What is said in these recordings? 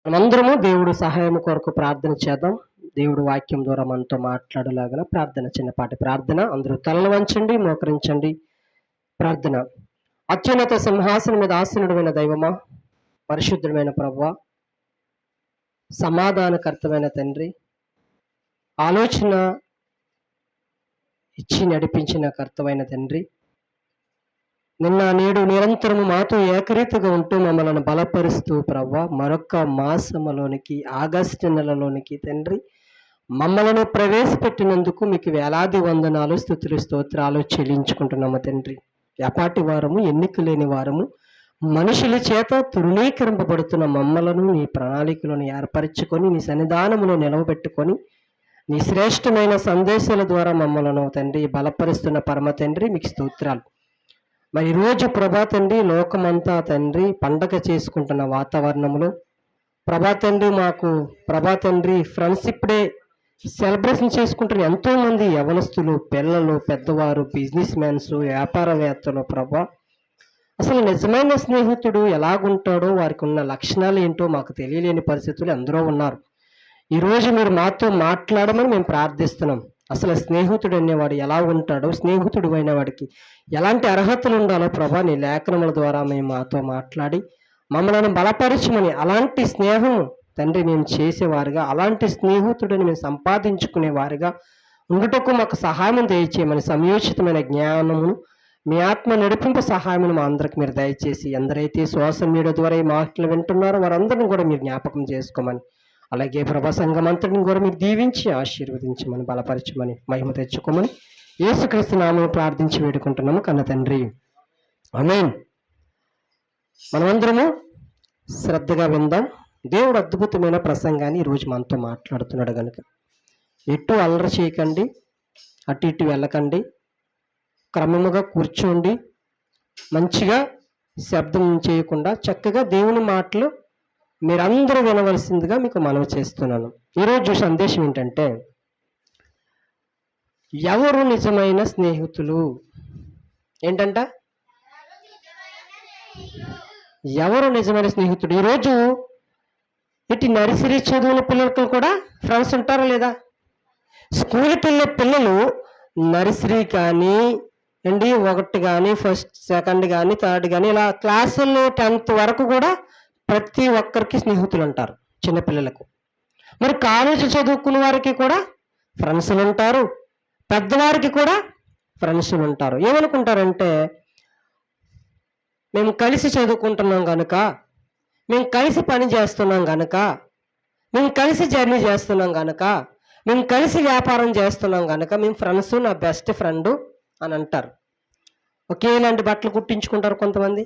మనమందరము దేవుడు సహాయం కొరకు ప్రార్థన చేద్దాం. దేవుడు వాక్యం ద్వారా మనతో మాట్లాడలాగిన ప్రార్థన, చిన్నపాటి ప్రార్థన. అందరూ తలలు వంచండి, మోకరించండి. ప్రార్థన. అత్యున్నత సింహాసనం మీద ఆసీనుడైన దైవమా, పరిశుద్ధుడైన ప్రభువా, సమాధానకర్తమైన తండ్రి, ఆలోచన ఇచ్చి నడిపించిన కర్తమైన తండ్రి, నిన్న నేడు నిరంతరము మాతో ఏకరీతిగా ఉంటూ మమ్మల్ని బలపరుస్తూ ప్రవ్వా, మరొక మాసములోనికి, ఆగస్టు నెలలోనికి తండ్రి మమ్మలను ప్రవేశపెట్టినందుకు మీకు వేలాది వందనాలు, స్తుతులు, స్తోత్రాలు చెల్లించుకుంటున్నాము తండ్రి. ఎపాటి వారము, ఎన్నిక లేని వారము, మనుషుల చేత తృణీకరింపబడుతున్న మమ్మలను నీ ప్రణాళికలను ఏర్పరచుకొని, నీ సన్నిధానములో నిలవబెట్టుకొని, నీ శ్రేష్టమైన సందేశాల ద్వారా మమ్మలను తండ్రి బలపరుస్తున్న పరమ తండ్రి మీకు స్తోత్రాలు. మరి రోజు ప్రభా తండ్రి, లోకమంతా తండ్రి పండగ చేసుకుంటున్న వాతావరణంలో ప్రభా తండ్రి, మాకు ప్రభా తండ్రి ఫ్రెండ్షిప్ డే సెలబ్రేషన్ చేసుకుంటున్న ఎంతోమంది యవనస్తులు, పిల్లలు, పెద్దవారు, బిజినెస్ మ్యాన్స్, వ్యాపారవేత్తలు ప్రభా, అసలు నిజమైన స్నేహితుడు ఎలాగుంటాడో, వారికి ఉన్న లక్షణాలు ఏంటో మాకు తెలియలేని పరిస్థితులు ఎందరో ఉన్నారు. ఈరోజు మీరు మాతో మాట్లాడమని మేము ప్రార్థిస్తున్నాం. అసలు స్నేహితుడు అనేవాడు ఎలా ఉంటాడో, స్నేహితుడు అయిన వాడికి ఎలాంటి అర్హతలు ఉండాలో ప్రభా, నీ లేఖనముల ద్వారా మేము మాతో మాట్లాడి మమ్మల్ని బలపరచమని, అలాంటి స్నేహం తండ్రి మేము చేసేవారుగా, అలాంటి స్నేహితుడిని మేము సంపాదించుకునేవారుగా ఉండుటకు మాకు సహాయం దయచేయమని, సమయోచితమైన జ్ఞానమును, మీ ఆత్మ నడిపింపు సహాయమును మా అందరికి మీరు దయచేసి, ఎందరైతే సోషల్ మీడియా ద్వారా ఈ మాటలు వింటున్నారో వారందరిని కూడా మీరు జ్ఞాపకం చేసుకోమని, అలాగే ప్రభా సంఘం అంతటిని కూడా మీరు దీవించి ఆశీర్వదించమని, బలపరచమని, మహిమ తెచ్చుకోమని యేసుక్రీస్తు నామమున ప్రార్థించి వేడుకుంటున్నాము కన్న తండ్రి, ఆమేన్. మనమందరము శ్రద్ధగా విందాం. దేవుడు అద్భుతమైన ప్రసంగాన్ని ఈరోజు మనతో మాట్లాడుతున్నాడు కనుక ఎటు అల్లరి చేయకండి, అటు ఇటు వెళ్ళకండి, క్రమముగా కూర్చోండి, మంచిగా శబ్దం చేయకుండా చక్కగా దేవుని మాటలు మీరందరూ వినవలసిందిగా మీకు మనవి చేస్తున్నాను. ఈరోజు సందేశం ఏంటంటే, ఎవరు నిజమైన స్నేహితులు? ఏంటంట? ఎవరు నిజమైన స్నేహితుడు? ఈరోజు ఇటు నర్సరీ చదువుల పిల్లలకు కూడా ఫ్రెండ్స్ ఉంటారా లేదా? స్కూల్ పిల్లలు నర్సరీ కానీ అండి, 1 కానీ, ఫస్ట్, సెకండ్ కానీ, థర్డ్ కానీ, ఇలా క్లాసుల్లో 10th వరకు కూడా ప్రతి ఒక్కరికి స్నేహితులు ఉంటారు చిన్నపిల్లలకు. మరి కాలేజీ చదువుకున్న వారికి కూడా ఫ్రెండ్స్లు ఉంటారు, పెద్దవారికి కూడా ఫ్రెండ్స్లు ఉంటారు. ఏమనుకుంటారంటే, మేము కలిసి చదువుకుంటున్నాం కనుక, మేము కలిసి పని చేస్తున్నాం కనుక, మేము కలిసి జర్నీ చేస్తున్నాం కనుక, మేము కలిసి వ్యాపారం చేస్తున్నాం కనుక మేము ఫ్రెండ్స్, నా బెస్ట్ ఫ్రెండ్ అని అంటారు. ఒకేలాంటి బట్టలు కుట్టించుకుంటారు కొంతమంది,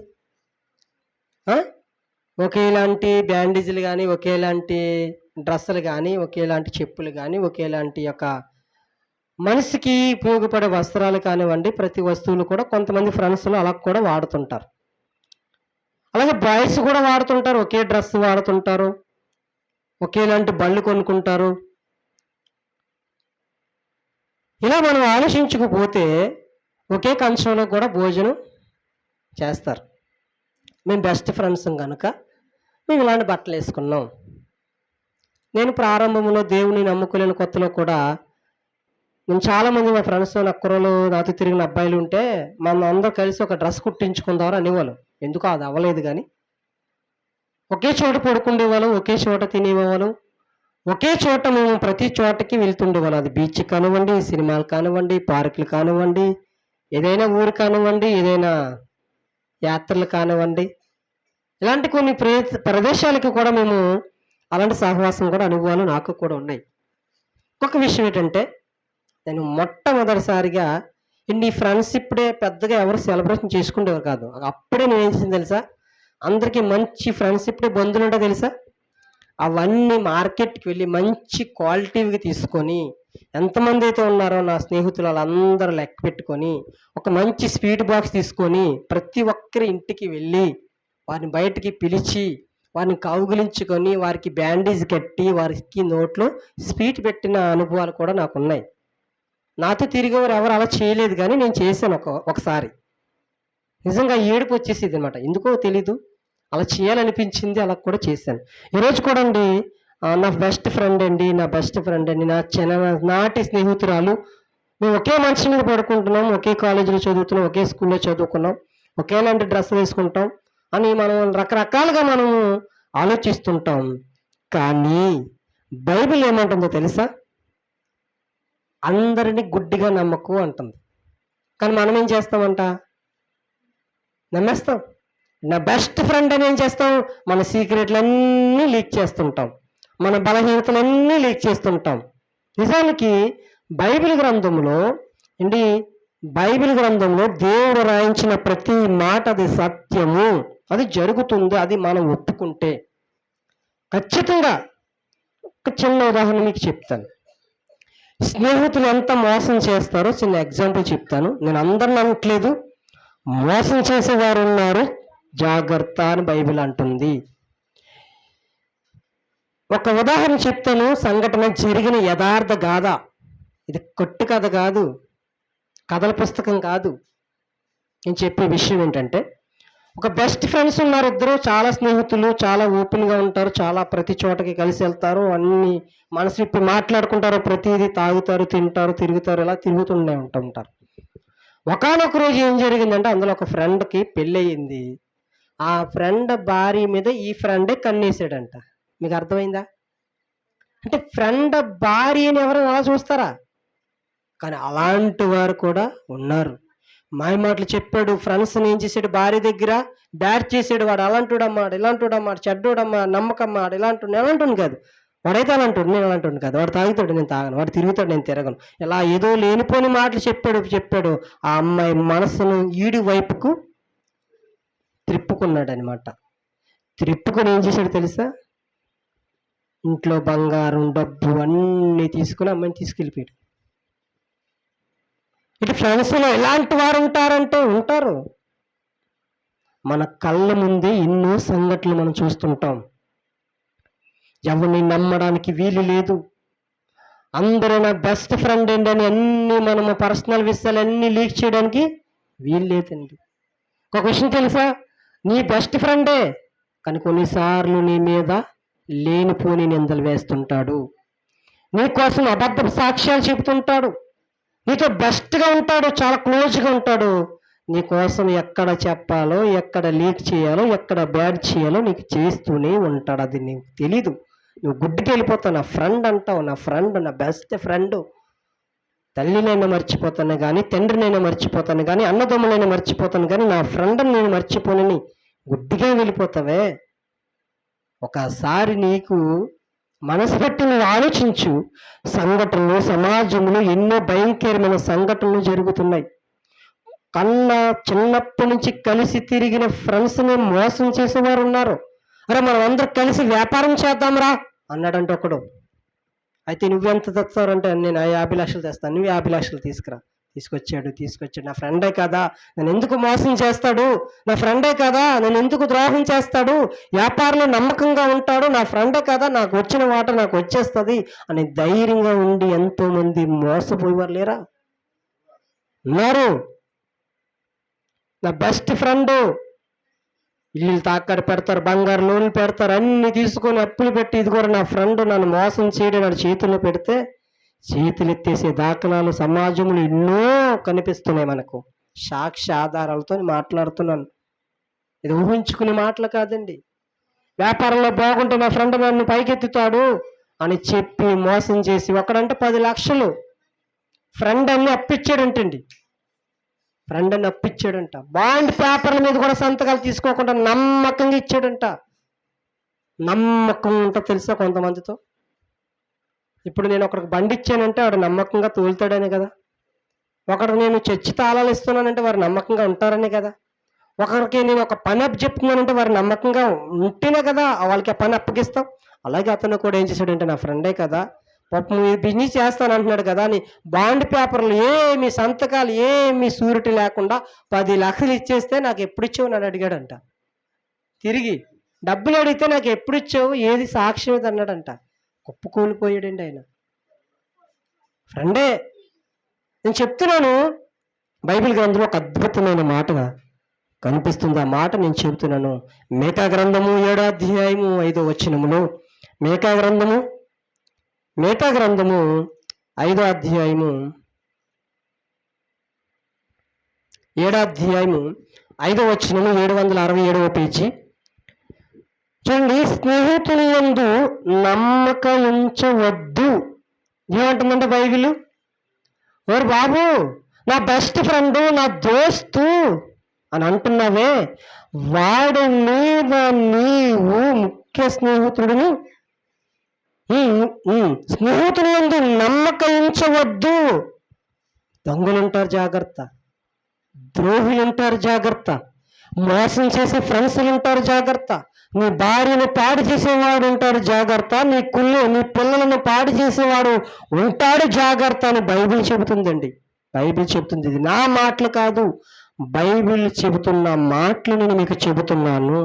ఒకేలాంటి బ్యాండేజీలు కానీ, ఒకేలాంటి డ్రెస్సులు కానీ, ఒకేలాంటి చెప్పులు కానీ, ఒకేలాంటి యొక్క మనిషికి ఉపయోగపడే వస్త్రాలు కానివ్వండి, ప్రతి వస్తువులు కూడా కొంతమంది ఫ్రెండ్స్లు అలా కూడా వాడుతుంటారు. అలాగే బాయ్స్ కూడా వాడుతుంటారు, ఒకే డ్రెస్ వాడుతుంటారు, ఒకేలాంటి బళ్ళు కొనుక్కుంటారు. ఇలా మనం ఆలోచించకపోతే ఒకే కంచంలో కూడా భోజనం చేస్తారు. మేము బెస్ట్ ఫ్రెండ్స్ కనుక మేము ఇలాంటి బట్టలు వేసుకున్నాం. నేను ప్రారంభంలో దేవుని నమ్ముకోలేని కొత్తలో కూడా నేను చాలామంది మా ఫ్రెండ్స్, నక్కరోలు, నాతో తిరిగిన అబ్బాయిలు ఉంటే మనం అందరూ కలిసి ఒక డ్రెస్ కుట్టించుకుందామని అనేవాళ్ళు. ఎందుకో అది అవ్వలేదు, కానీ ఒకే చోట పడుకుండేవాళ్ళం, ఒకే చోట తినేవాళ్ళం, ఒకే చోట మేము ప్రతి చోటకి వెళ్తుండేవాళ్ళం. అది బీచ్ కానివ్వండి, సినిమాలు కానివ్వండి, పార్కులు కానివ్వండి, ఏదైనా ఊరు కానివ్వండి, ఏదైనా యాత్రలు కానివ్వండి, ఇలాంటి కొన్ని ప్రదేశాలకు కూడా మేము అలాంటి సహవాసం కూడా అనుభవాలు నాకు కూడా ఉన్నాయి. ఒక విషయం ఏంటంటే, నేను మొట్టమొదటిసారిగా ఈ ఫ్రెండ్షిప్ డే పెద్దగా ఎవరు సెలబ్రేషన్ చేసుకునేవారు కాదు. అప్పుడే నేను ఏం చేసింది తెలుసా? అందరికీ మంచి ఫ్రెండ్షిప్ డే బంధువులు ఉంటాయి తెలుసా? అవన్నీ మార్కెట్కి వెళ్ళి మంచి క్వాలిటీవి తీసుకొని, ఎంతమంది అయితే ఉన్నారో నా స్నేహితులు వాళ్ళందరూ లెక్క పెట్టుకొని, ఒక మంచి స్వీట్ బాక్స్ తీసుకొని ప్రతి ఒక్కరి ఇంటికి వెళ్ళి వారిని బయటికి పిలిచి, వారిని కౌగిలించుకొని, వారికి బ్యాండేజ్ కట్టి, వారికి నోట్లో స్వీట్ పెట్టిన అనుభవాలు కూడా నాకు ఉన్నాయి. నాతో తిరిగేవారు ఎవరు అలా చేయలేదు, కానీ నేను చేశాను ఒకసారి. నిజంగా ఏడుపు వచ్చేసేది అనమాట. ఎందుకో తెలీదు, అలా చేయాలనిపించింది, అలా కూడా చేశాను. ఈరోజు కూడా అండి నా బెస్ట్ ఫ్రెండ్ అండి, నా చిన్ననాటి స్నేహితురాలు. మేము ఒకే మంచం మీద పడుకుంటున్నాం, ఒకే కాలేజీలో చదువుతున్నాం, ఒకే స్కూల్‌లో చదువుకున్నాం, ఒకేలాంటి డ్రెస్సులు వేసుకుంటాం అని మనం రకరకాలుగా మనము ఆలోచిస్తుంటాం. కానీ బైబిల్ ఏమంటుందో తెలుసా? అందరిని గుడ్డిగా నమ్మకు అంటుంది. కానీ మనం ఏం చేస్తామంట? నమ్మేస్తాం. నా బెస్ట్ ఫ్రెండ్ అని ఏం చేస్తాం? మన సీక్రెట్లన్నీ లీక్ చేస్తుంటాం, మన బలహీనతలన్నీ లీక్ చేస్తుంటాం. నిజానికి బైబిల్ గ్రంథంలో ఏంటి, బైబిల్ గ్రంథంలో దేవుడు రాయించిన ప్రతి మాట అది సత్యము, అది జరుగుతుంది, అది మనం ఒప్పుకుంటే ఖచ్చితంగా. ఒక చిన్న ఉదాహరణ మీకు చెప్తాను. స్నేహితులు ఎంత మోసం చేస్తారో చిన్న ఎగ్జాంపుల్ చెప్తాను. నేను అందరిని అనట్లేదు, మోసం చేసేవారు ఉన్నారు, జాగ్రత్త అని బైబిల్ అంటుంది. ఒక ఉదాహరణ చెప్తాను, సంఘటన జరిగిన యథార్థ గాథ. ఇది కొట్టు కథ కాదు, కథల పుస్తకం కాదు. నేను చెప్పే విషయం ఏంటంటే, ఒక బెస్ట్ ఫ్రెండ్స్ ఉన్నారు ఇద్దరు, చాలా స్నేహితులు, చాలా ఓపెన్గా ఉంటారు, చాలా ప్రతి చోటకి కలిసి వెళ్తారు, అన్ని మనసు విప్పి మాట్లాడుకుంటారు, ప్రతిదీ తాగుతారు, తింటారు, తిరుగుతారు, ఇలా తిరుగుతూనే ఉంటుంటారు. ఒకానొక రోజు ఏం జరిగిందంటే, అందులో ఒక ఫ్రెండ్కి పెళ్ళి అయ్యింది. ఆ ఫ్రెండ్ భార్య మీద ఈ ఫ్రెండే కన్నేసాడంట. మీకు అర్థమైందా? అంటే ఫ్రెండ్ భార్యని ఎవరైనా అలా చూస్తారా? కానీ అలాంటి వారు కూడా ఉన్నారు. మాయ మాటలు చెప్పాడు, ఫ్రెండ్స్ని ఏం చేసాడు, భార్య దగ్గర బ్యాడ్ చేసాడు. వాడు అలాంటోడమ్మా, ఇలాంటోడమ్మా, చెడ్డోడమ్మా, నమ్మకమ్మా, ఎలాంటి ఎలాంటి కాదు, వాడైతే అలాంటోడు, నేను అలాంటి కాదు, వాడు తాగుతాడు, నేను తాగను, వాడు తిరుగుతాడు, నేను తిరగను, ఇలా ఏదో లేనిపోని మాటలు చెప్పాడు. ఆ అమ్మాయి మనసును ఈడి వైపుకు త్రిప్పుకున్నాడు అనమాట. త్రిప్పుకొని ఏం చేశాడు తెలుసా? ఇంట్లో బంగారం, డబ్బు అన్నీ తీసుకుని అమ్మాయిని తీసుకెళ్ళిపోయాడు. ఇటు ఫ్రెండ్స్లో ఎలాంటి వారు ఉంటారంటే ఉంటారు. మన కళ్ళ ముందే ఎన్నో సంఘటనలు మనం చూస్తుంటాం. ఎవరిని నమ్మడానికి వీలు లేదు. అందరూ నా బెస్ట్ ఫ్రెండ్ ఏంటి అని అన్ని మనము పర్సనల్ విషయాలు అన్నీ లీక్ చేయడానికి వీలు లేదండి. ఒక విషయం తెలుసా? నీ బెస్ట్ ఫ్రెండే, కానీ కొన్నిసార్లు నీ మీద లేనిపోని నిందలు వేస్తుంటాడు, నీకోసం అబద్ధ సాక్ష్యాలు చెబుతుంటాడు, నీతో బెస్ట్గా ఉంటాడు, చాలా క్లోజ్గా ఉంటాడు. నీకోసం ఎక్కడ చెప్పాలో, ఎక్కడ లీక్ చేయాలో, ఎక్కడ బ్యాడ్ చేయాలో నీకు చేస్తూనే ఉంటాడు. అది నీకు తెలీదు. నువ్వు గుడ్డికి వెళ్ళిపోతావు. నా ఫ్రెండ్ అంటావు, నా ఫ్రెండ్, నా బెస్ట్ ఫ్రెండ్. తల్లినైనా మర్చిపోతాను కానీ, తండ్రినైనా మర్చిపోతాను కానీ, అన్నదమ్ములైనా మర్చిపోతాను కానీ, నా ఫ్రెండ్ని నేను మర్చిపోనని గుడ్డిగా వెళ్ళిపోతావే. ఒకసారి నీకు మనసు పెట్టి నువ్వు ఆలోచించు. సంఘటనలు, సమాజంలో ఎన్నో భయంకరమైన సంఘటనలు జరుగుతున్నాయి. చిన్నప్పటి నుంచి కలిసి తిరిగిన ఫ్రెండ్స్ని మోసం చేసేవారు ఉన్నారు. అరే మనం అందరూ కలిసి వ్యాపారం చేద్దాంరా అన్నాడంటే ఒకడు. అయితే నువ్వెంత తెస్తారంటే, నేను 50 లక్షలు తెస్తాను, నువ్వు 50 లక్షలు తీసుకురా. తీసుకొచ్చాడు. నా ఫ్రెండే కదా, నన్ను ఎందుకు మోసం చేస్తాడు, నా ఫ్రెండే కదా, నన్ను ఎందుకు ద్రోహం చేస్తాడు, వ్యాపారంలో నమ్మకంగా ఉంటాడు, నా ఫ్రెండే కదా, నాకు వచ్చిన వాట నాకు వచ్చేస్తుంది అని ధైర్యంగా ఉండి ఎంతో మంది మోసపోయేవారు లేరా? ఉన్నారు. నా బెస్ట్ ఫ్రెండ్ ఇల్లు తాకట్టు పెడతారు, బంగారు లోన్లు పెడతారు, అన్ని తీసుకొని అప్పులు పెట్టి, ఇది కూడా నా ఫ్రెండ్ నన్ను మోసం చేయడం వాడి చేతుల్లో పెడితే చేతులు ఎత్తేసే దాఖలాలు సమాజంలో ఎన్నో కనిపిస్తున్నాయి మనకు. సాక్ష్య ఆధారాలతో మాట్లాడుతున్నాను. ఇది ఊహించుకునే మాటలు కాదండి. వ్యాపారంలో బాగుంటే నా ఫ్రెండ్ నన్ను పైకెత్తుతాడు అని చెప్పి మోసం చేసి, ఒకడంటే 10 లక్షలు ఫ్రెండ్ అని అప్పిచ్చాడంటండి. బాండ్ పేపర్ల మీద కూడా సంతకాలు తీసుకోకుండా నమ్మకంగా ఇచ్చాడంట. నమ్మకం ఉంటుందో తెలుసా కొంతమందితో? ఇప్పుడు నేను ఒకరికి బండి ఇచ్చానంటే వాడు నమ్మకంగా తోలుతాడనే కదా. ఒకరికి నేను చర్చి తాళాలు ఇస్తున్నానంటే వారు నమ్మకంగా ఉంటారనే కదా. ఒకరికి నేను ఒక పని అప్పు చెప్తున్నానంటే వారు నమ్మకంగా ఉంటేనే కదా వాళ్ళకి ఆ పని అప్పగిస్తాం. అలాగే అతను కూడా ఏం చేశాడంటే, నా ఫ్రెండే కదా, పాపం బిజినెస్ చేస్తాను అంటున్నాడు కదా అని బాండ్ పేపర్లు ఏమి సంతకాలు ఏమి సూరిటీ లేకుండా 10 లక్షలు ఇచ్చేస్తే నాకు ఎప్పుడు ఇచ్చావు అని అడిగాడంట. తిరిగి డబ్బులు అడిగితే నాకు ఎప్పుడు ఇచ్చావు, ఏది సాక్ష్యం ఇది అన్నాడంట. కుప్పకూలిపోయాడండి ఆయన. ఫ్రెండే. నేను చెప్తున్నాను, బైబిల్ గ్రంథంలో ఒక అద్భుతమైన మాటగా, కనిపిస్తుంది ఆ మాట నేను చెబుతున్నాను. మీకా గ్రంథము 7వ అధ్యాయము 5వ వచనములో, మీకా గ్రంథము 5వ అధ్యాయము 7వ అధ్యాయము 5వ వచనము 767వ పేజీ చూడండి. స్నేహితుల యందు నమ్మకం ఉంచవద్దు. ఏమంటుందంటే బైబిల్, ఓరు బాబు నా బెస్ట్ ఫ్రెండ్, నా దోస్తు అని అంటున్నావే, వాడి మీద నీవు ముఖ్య స్నేహితుడిని స్నేహితుల యందు నమ్మకం ఉంచవద్దు. దొంగలుంటారు జాగ్రత్త, ద్రోహులుంటారు జాగ్రత్త, మోసం చేసే ఫ్రెండ్స్లు ఉంటారు జాగ్రత్త, నీ భార్యను పాడు చేసేవాడు ఉంటాడు జాగ్రత్త, నీ పిల్లలను పాడు చేసేవాడు ఉంటాడు జాగ్రత్త అని బైబిల్ చెబుతుందండి. బైబిల్ చెబుతుంది. ఇది నా మాటలు కాదు, బైబిల్ చెబుతున్న మాటలు నేను మీకు చెబుతున్నాను.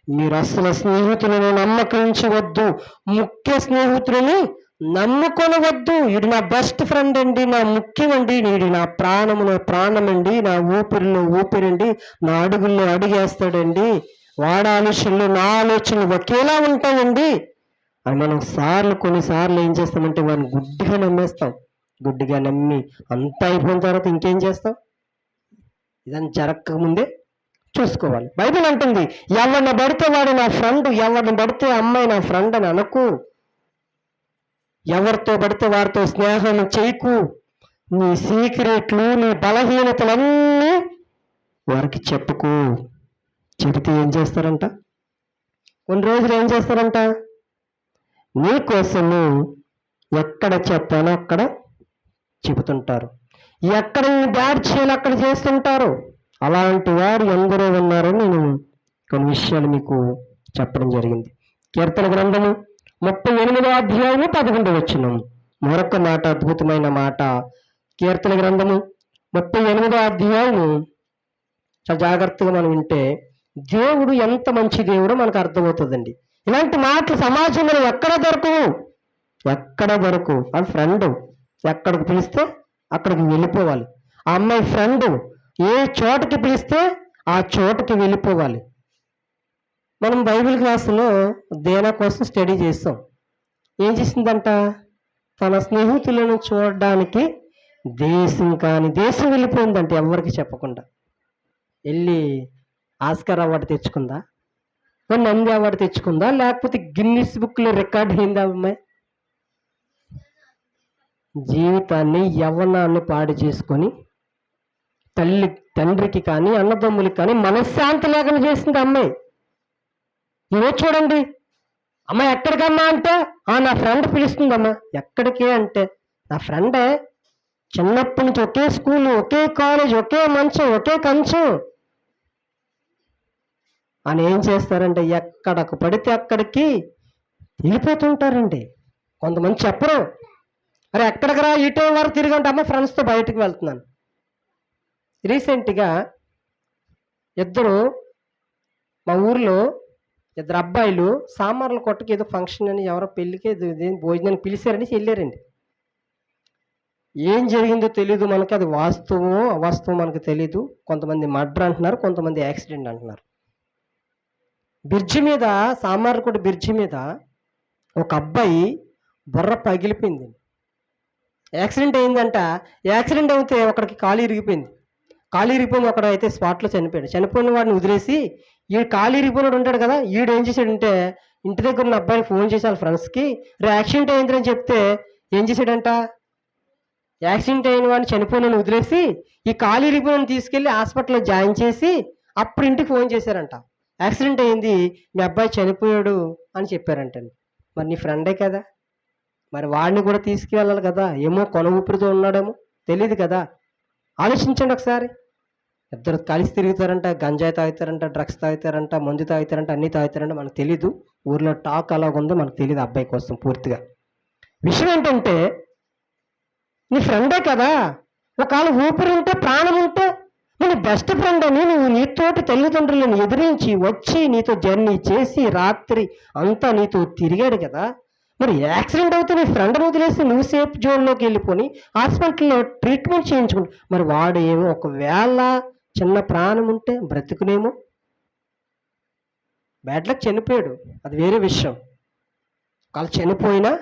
మీరు అసలు స్నేహితులను నమ్మకించవద్దు, ముఖ్య స్నేహితులని నమ్ముకొనవద్దు. వీడు నా బెస్ట్ ఫ్రెండ్ అండి, నా ముఖ్యమండి, వీడు నా ప్రాణములో ప్రాణమండి, నా ఊపిరిలో ఊపిరండి, నా అడుగుల్లో అడుగేస్తాడండి, వాడ ఆలోచనలు నా ఆలోచనలు ఒకేలా ఉంటాయండి అని మనం కొన్నిసార్లు ఏం చేస్తామంటే వాడిని గుడ్డిగా నమ్మేస్తాం. గుడ్డిగా నమ్మి అంతా అయిపోయిన తర్వాత ఇంకేం చేస్తాం? ఇదని జరగకముందే చూసుకోవాలి. బైబిల్ అంటుంది, ఎవరిని పడితే వాడు నా ఫ్రెండ్, ఎవరిని పడితే అమ్మాయి నా ఫ్రెండ్ అని అనకు, ఎవరితో పడితే వారితో స్నేహం చేయకు, నీ సీక్రెట్లు నీ బలహీనతలన్నీ వారికి చెప్పుకో. చెబితే ఏం చేస్తారంట? కొన్ని రోజులు ఏం చేస్తారంట? నీ కోసము ఎక్కడ చెప్పాలో అక్కడ చెబుతుంటారు, ఎక్కడ బ్యాడ్ చేయాలో అక్కడ చేస్తుంటారు. అలాంటి వారు ఎందరో ఉన్నారని నేను కొన్ని విషయాలు మీకు చెప్పడం జరిగింది. కీర్తన గ్రంథము 38వ అధ్యాయము 11వ వచనం మరొక మాట, అద్భుతమైన మాట. కీర్తన గ్రంథము 38వ అధ్యాయము చాలా జాగ్రత్తగా మనం వింటే దేవుడు ఎంత మంచి దేవుడో మనకు అర్థమవుతుందండి. ఇలాంటి మాటలు సమాజంలో ఎక్కడ దొరకు ఆ ఫ్రెండ్ ఎక్కడికి పిలిస్తే అక్కడికి వెళ్ళిపోవాలి. ఆ అమ్మాయి ఫ్రెండ్ ఏ చోటకి పిలిస్తే ఆ చోటకి వెళ్ళిపోవాలి. మనం బైబిల్ క్లాసులో దేనా కోసం స్టడీ చేస్తాం. ఏం చేసిందంట? తన స్నేహితులను చూడడానికి దేశం వెళ్ళిపోయిందంటే ఎవరికి చెప్పకుండా. వెళ్ళి ఆస్కార్ అవార్డు తెచ్చుకుందా, నంది అవార్డు తెచ్చుకుందా, లేకపోతే గిన్నిస్ బుక్లో రికార్డ్ అయిందా అమ్మాయి? జీవితాన్ని యవ్వనాన్ని పాడు చేసుకొని తండ్రికి కానీ అన్నదమ్ములకి కానీ మనశ్శాంతి లేకుండా చేసింది అమ్మాయి. ఇవో చూడండి, అమ్మాయి ఎక్కడికమ్మా అంటే నా ఫ్రెండ్ పిలుస్తుందమ్మా. ఎక్కడికి అంటే నా ఫ్రెండే, చిన్నప్పటి నుంచి ఒకే స్కూలు, ఒకే కాలేజ్, ఒకే మంచం, ఒకే కంచం అని ఏం చేస్తారంటే ఎక్కడకు పడితే అక్కడికి వెళ్ళిపోతుంటారండి. కొంతమంది చెప్పరు, అరే ఎక్కడికి రా, ఈ టైం వరకు తిరిగంటే అమ్మ ఫ్రెండ్స్తో బయటకు వెళ్తున్నాను. రీసెంట్గా మా ఊర్లో ఇద్దరు అబ్బాయిలు సామాన్ల కొట్టకి ఏదో ఫంక్షన్ అని ఎవరో పెళ్ళికి భోజనానికి పిలిచారని వెళ్ళారండి. ఏం జరిగిందో తెలీదు మనకి, అది వాస్తవమో అవాస్తవం మనకు తెలీదు. కొంతమంది మర్డర్ అంటున్నారు, కొంతమంది యాక్సిడెంట్ అంటున్నారు. సామార్లకోట బ్రిడ్జి మీద ఒక అబ్బాయి బుర్ర పగిలిపోయింది. యాక్సిడెంట్ అయిందంట. యాక్సిడెంట్ అయితే ఒకడికి కాలు ఇరిగిపోయింది. ఒకడు అయితే స్పాట్లో చనిపోయాడు. చనిపోయిన వాడిని వదిలేసి ఈ కాలు ఇరిగిపోయినాడు ఉంటాడు కదా, ఈడు ఏం చేశాడంటే ఇంటి దగ్గర ఉన్న అబ్బాయిని ఫోన్ చేసి వాళ్ళ ఫ్రెండ్స్కి యాక్సిడెంట్ అయిందని చెప్తే ఏం చేశాడంట, యాక్సిడెంట్ అయిన వాడిని చనిపోయిన వదిలేసి ఈ కాలు ఇరిగిపోయిన తీసుకెళ్ళి హాస్పిటల్లో జాయిన్ చేసి అప్పుడు ఇంటికి ఫోన్ చేశారంట, యాక్సిడెంట్ అయింది, మీ అబ్బాయి చనిపోయాడు అని చెప్పారంటండి. మరి నీ ఫ్రెండే కదా, మరి వాడిని కూడా తీసుకువెళ్ళాలి కదా. ఏమో కొన ఊపిరితో ఉన్నాడేమో తెలియదు కదా. ఆలోచించండి ఒకసారి. ఇద్దరు కలిసి తిరుగుతారంట, గంజాయి తాగుతారంట, డ్రగ్స్ తాగుతారంట, మందు తాగుతారంట, అన్నీ తాగుతారంట. మనకు తెలీదు, ఊర్లో టాక్ అలాగుందో మనకు తెలియదు అబ్బాయి కోసం పూర్తిగా. విషయం ఏంటంటే నీ ఫ్రెండే కదా, ఒకవేళ ఊపిరి ఉంటే ప్రాణం ఉంటే నేను బెస్ట్ ఫ్రెండ్ అని నువ్వు నీతోటి తల్లిదండ్రులను ఎదిరించి వచ్చి నీతో జర్నీ చేసి రాత్రి అంతా నీతో తిరిగాడు కదా. మరి యాక్సిడెంట్ అవుతే నీ ఫ్రెండ్ని వదిలేసి నువ్వు సేఫ్ జోన్లోకి వెళ్ళిపోయి హాస్పిటల్లో ట్రీట్మెంట్ చేయించుకుంటా. మరి వాడు ఏమో ఒకవేళ చిన్న ప్రాణం ఉంటే బ్రతుకునేమో. బ్యాడ్ లక్ చనిపోయాడు, అది వేరే విషయం. వాళ్ళు చనిపోయినా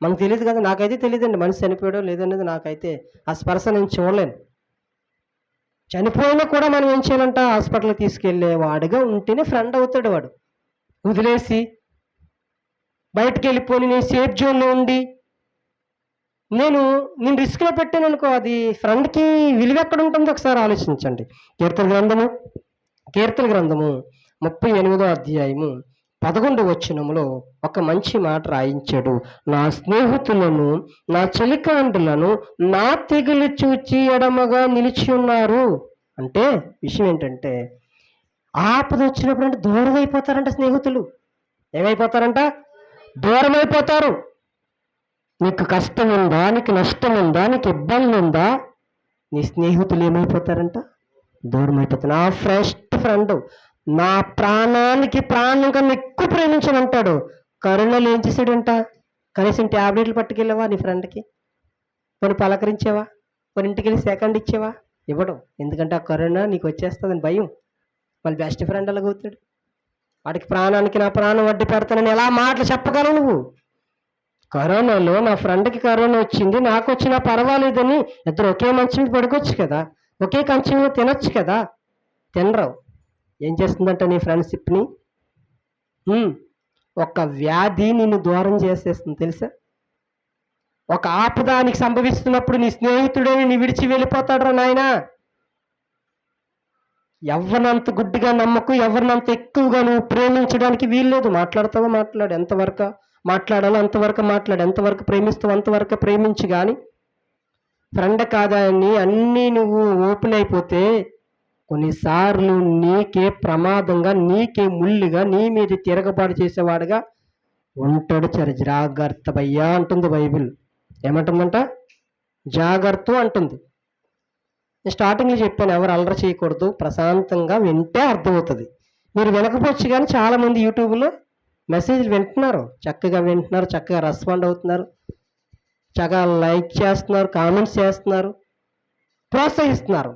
మనకు తెలియదు కదా. నాకైతే తెలియదండి మనిషి చనిపోయాడో లేదనేది. నాకైతే ఆ స్పర్శ నేను చూడలేను. చనిపోయినా కూడా మనం ఏం చేయాలంట, హాస్పిటల్కి తీసుకెళ్ళేవాడుగా ఉంటేనే ఫ్రెండ్ అవుతాడు వాడు. వదిలేసి బయటకు వెళ్ళిపోయి నేను సేఫ్ జోన్లో ఉండి నేను రిస్క్లో పెట్టాను అనుకో, అది ఫ్రెండ్కి విలువ ఎక్కడ ఉంటుందో ఒకసారి ఆలోచించండి. కీర్తన గ్రంథము 38వ అధ్యాయము 11వ వచనములో ఒక మంచి మాట రాయించాడు. నా స్నేహితులను, నా చెలికాండులను నా తెగులు చూచి ఎడమగా నిలిచి ఉన్నారు. అంటే విషయం ఏంటంటే, ఆపద వచ్చినప్పుడు అంటే దూరం అయిపోతారంట స్నేహితులు. ఏమైపోతారంట? దూరం అయిపోతారు. నీకు కష్టం ఉందా, నీకు నష్టం ఉందా, నీకు ఇబ్బంది ఉందా, నీ స్నేహితులు ఏమైపోతారంట? దూరం అయిపోతారు. నా ఫస్ట్ ఫ్రెండ్ నా ప్రాణానికి ప్రాణం కన్నా ఎక్కువ ప్రేమించమంటాడు. కరోనాలో ఏం చేశాడంట? కనీసం ట్యాబ్లెట్లు పట్టుకెళ్ళావా నీ ఫ్రెండ్కి? కొన్ని పలకరించావా? కొన్ని ఇంటికి వెళ్ళి సెకండ్ ఇచ్చావా? ఇవ్వడం. ఎందుకంటే ఆ కరోనా నీకు వచ్చేస్తుందని భయం. మళ్ళీ బెస్ట్ ఫ్రెండ్ అలాగవుతాడు. వాడికి ప్రాణానికి నా ప్రాణం వడ్డీ పెడతానని ఎలా మాటలు చెప్పగలవు నువ్వు? కరోనాలో నా ఫ్రెండ్కి కరోనా వచ్చింది, నాకు వచ్చినా పర్వాలేదని ఇద్దరు ఒకే మంచం మీద పడుకోవచ్చు కదా, ఒకే కంచం మీద తినొచ్చు కదా. తినరావు. ఏం చేస్తుందంట నీ ఫ్రెండ్షిప్ని? ఒక వ్యాధి నిన్ను దూరం చేసేస్తుంది తెలుసా? ఒక ఆపదానికి సంభవిస్తున్నప్పుడు నీ స్నేహితుడని నీ విడిచి వెళ్ళిపోతాడు నాయన. ఎవరినంత గుడ్డిగా నమ్మకు, ఎవరినంత ఎక్కువగా నువ్వు ప్రేమించడానికి వీల్లేదు. మాట్లాడతావో మాట్లాడు, ఎంతవరకు మాట్లాడాలో అంతవరకు మాట్లాడు, ఎంతవరకు ప్రేమిస్తావు అంతవరకు ప్రేమించి. కానీ ఫ్రెండ్ కాదా అని అన్నీ నువ్వు ఓపెన్ అయిపోతే కొన్నిసార్లు నీకే ప్రమాదంగా, నీకే ముళ్ళుగా, నీ మీద తిరగబాటు చేసేవాడుగా ఉంటాడు. జాగ్రత్త భయ్యా అంటుంది బైబిల్. ఏమంటుందంట? జాగ్రత్త అంటుంది. నేను స్టార్టింగ్లో చెప్పాను, ఎవరు అల్లరి చేయకూడదు, ప్రశాంతంగా వింటే అర్థమవుతుంది. మీరు వినకపోవచ్చు, కానీ చాలామంది యూట్యూబ్లో మెసేజ్లు వింటున్నారు, చక్కగా వింటున్నారు, చక్కగా రెస్పాండ్ అవుతున్నారు, చక్కగా లైక్ చేస్తున్నారు, కామెంట్స్ చేస్తున్నారు, ప్రోత్సహిస్తున్నారు.